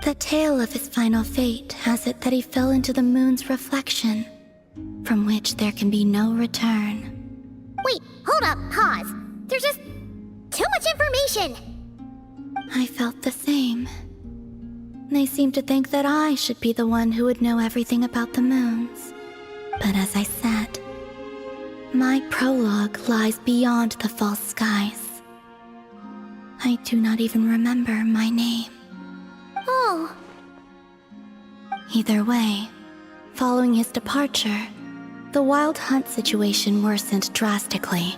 The tale of his final fate has it that he fell into the moon's reflection, from which there can be no return. Wait, hold up, pause. There's just too much information. I felt the same. They seem to think that I should be the one who would know everything about the moons. But as I said, my prologue lies beyond the false skies. I do not even remember my name. Oh. Either way, following his departure, the Wild Hunt situation worsened drastically,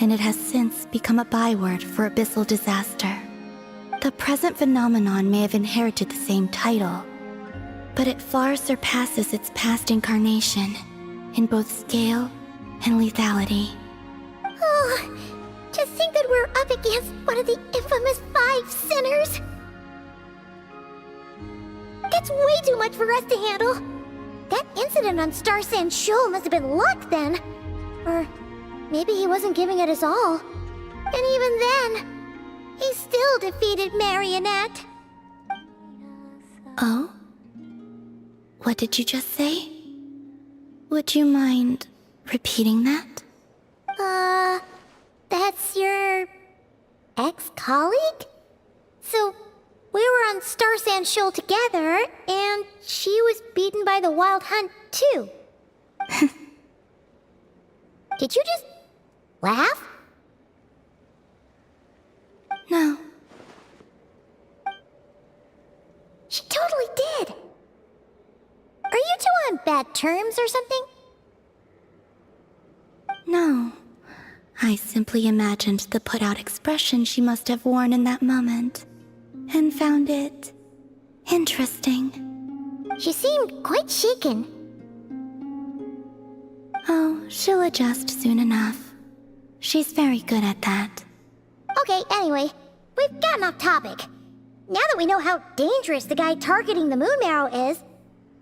and it has since become a byword for abyssal disaster. The present phenomenon may have inherited the same title, but it far surpasses its past incarnation in both scale and lethality. Oh, to think that we're up against one of the infamous 5 sinners! That's way too much for us to handle. That incident on Star Sand Shoal must have been luck then. Or maybe he wasn't giving it his all. And even then, he still defeated Marionette. Oh? What did you just say? Would you mind repeating that? That's your ex-colleague? So, we were on Star Sand Shoal together, and she was beaten by the Wild Hunt, too. Did you just laugh? No. She totally did. Are you two on bad terms or something? No. I simply imagined the put-out expression she must have worn in that moment, and found it interesting. She seemed quite shaken. Oh, she'll adjust soon enough. She's very good at that. Okay, anyway, we've gotten off topic. Now that we know how dangerous the guy targeting the Moon Marrow is,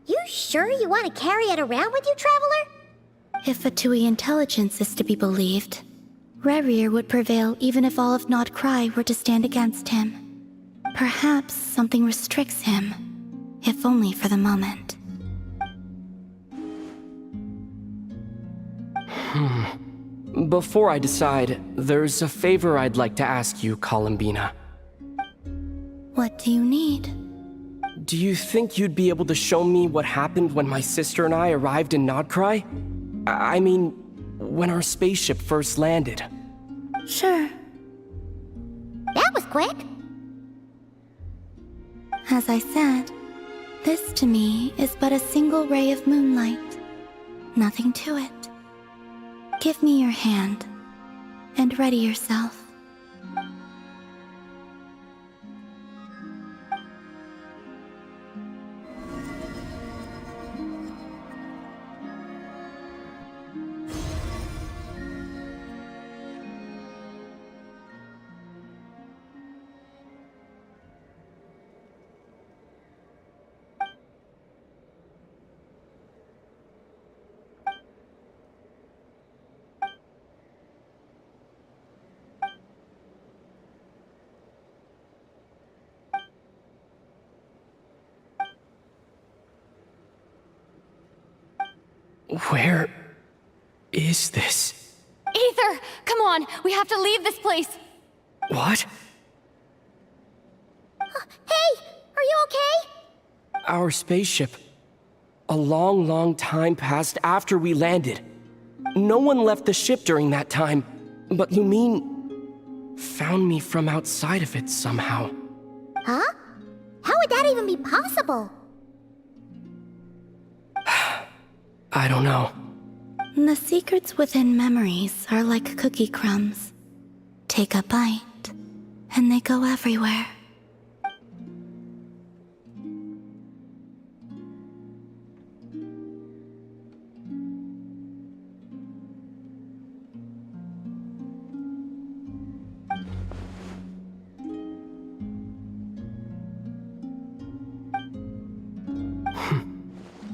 you sure you want to carry it around with you, Traveler? If Fatui intelligence is to be believed, Rerir would prevail even if all of Nod Cry were to stand against him. Perhaps something restricts him, if only for the moment. Before I decide, there's a favor I'd like to ask you, Columbina. What do you need? Do you think you'd be able to show me what happened when my sister and I arrived in Nodcry? I mean, when our spaceship first landed. Sure. That was quick. As I said, this to me is but a single ray of moonlight. Nothing to it. Give me your hand, and ready yourself. Where is this? Aether, come on, we have to leave this place. What? Hey, are you okay? Our spaceship. A long, long time passed after we landed. No one left the ship during that time, but Lumine found me from outside of it somehow. Huh? How would that even be possible? I don't know. The secrets within memories are like cookie crumbs. Take a bite, and they go everywhere.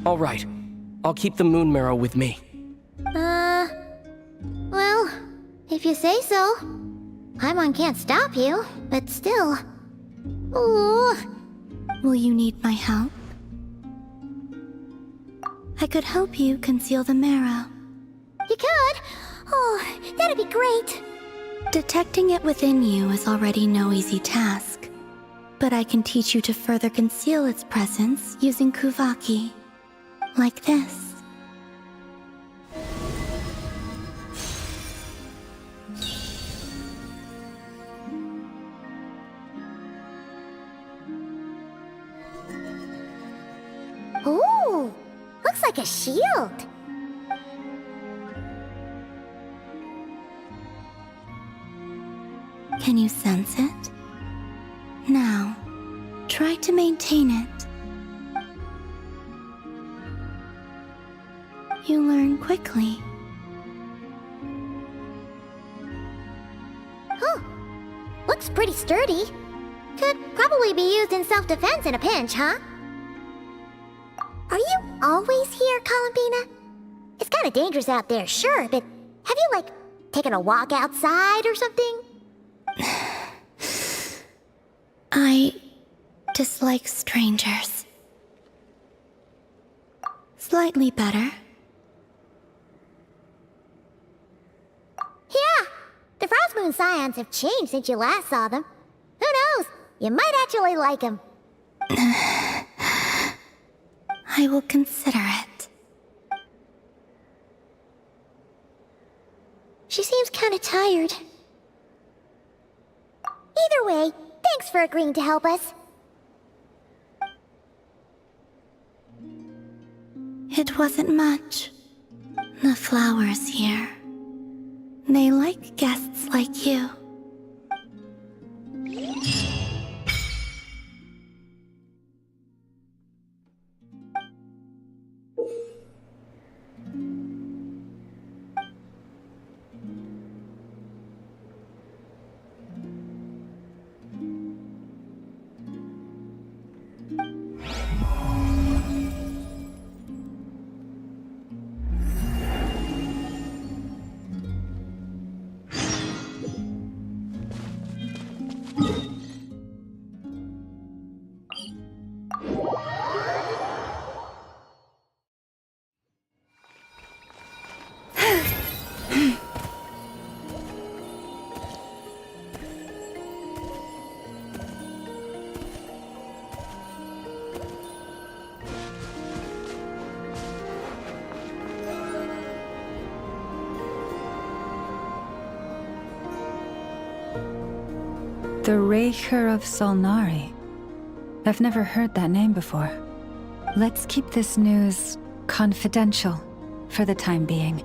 All right. I'll keep the moon marrow with me. Well, if you say so. Paimon can't stop you, but still. Ooh. Will you need my help? I could help you conceal the marrow. You could? Oh, that'd be great. Detecting it within you is already no easy task. But I can teach you to further conceal its presence using Kuvaki. Like this. Ooh, looks like a shield. Can you sense it? Now, try to maintain it. You learn quickly. Huh. Looks pretty sturdy. Could probably be used in self-defense in a pinch, huh? Are you always here, Columbina? It's kind of dangerous out there, sure, but have you, like, taken a walk outside or something? I dislike strangers. Slightly better. Yeah, the Frost Moon Scions have changed since you last saw them. Who knows? You might actually like them. I will consider it. She seems kind of tired. Either way, thanks for agreeing to help us. It wasn't much. The flowers here. They like guests like you. The Raker of Solnari. I've never heard that name before. Let's keep this news confidential for the time being.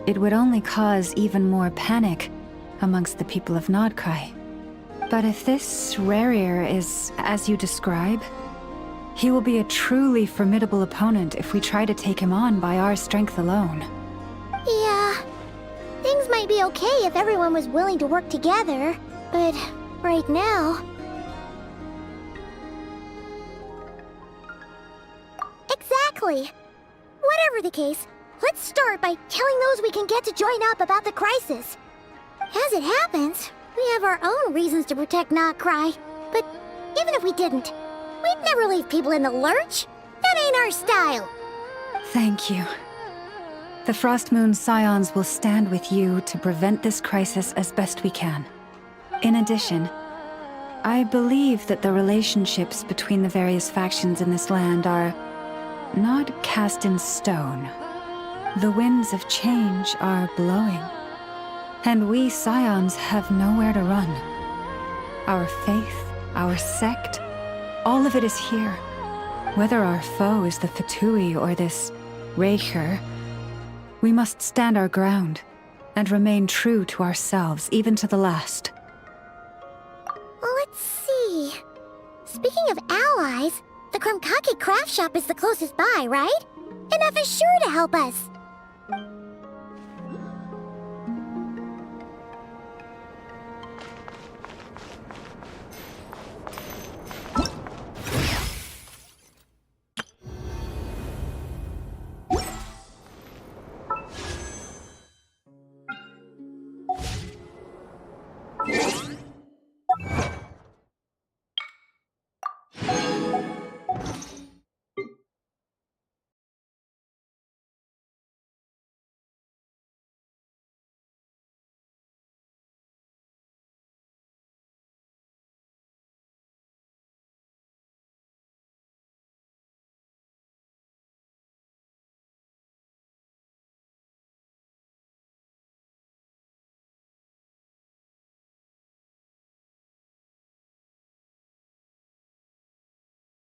It would only cause even more panic amongst the people of Nodcry. But if this Rarir is as you describe, he will be a truly formidable opponent if we try to take him on by our strength alone. Yeah, things might be okay if everyone was willing to work together, but right now... Exactly! Whatever the case, let's start by telling those we can get to join up about the crisis. As it happens, we have our own reasons to protect Nodcry, but even if we didn't, we'd never leave people in the lurch. That ain't our style. Thank you. The Frost Moon Scions will stand with you to prevent this crisis as best we can. In addition, I believe that the relationships between the various factions in this land are not cast in stone. The winds of change are blowing, and we Scions have nowhere to run. Our faith, our sect, all of it is here. Whether our foe is the Fatui or this Raker, we must stand our ground and remain true to ourselves, even to the last. Let's see. Speaking of allies, the Krumkake craft shop is the closest by, right? Enough is sure to help us.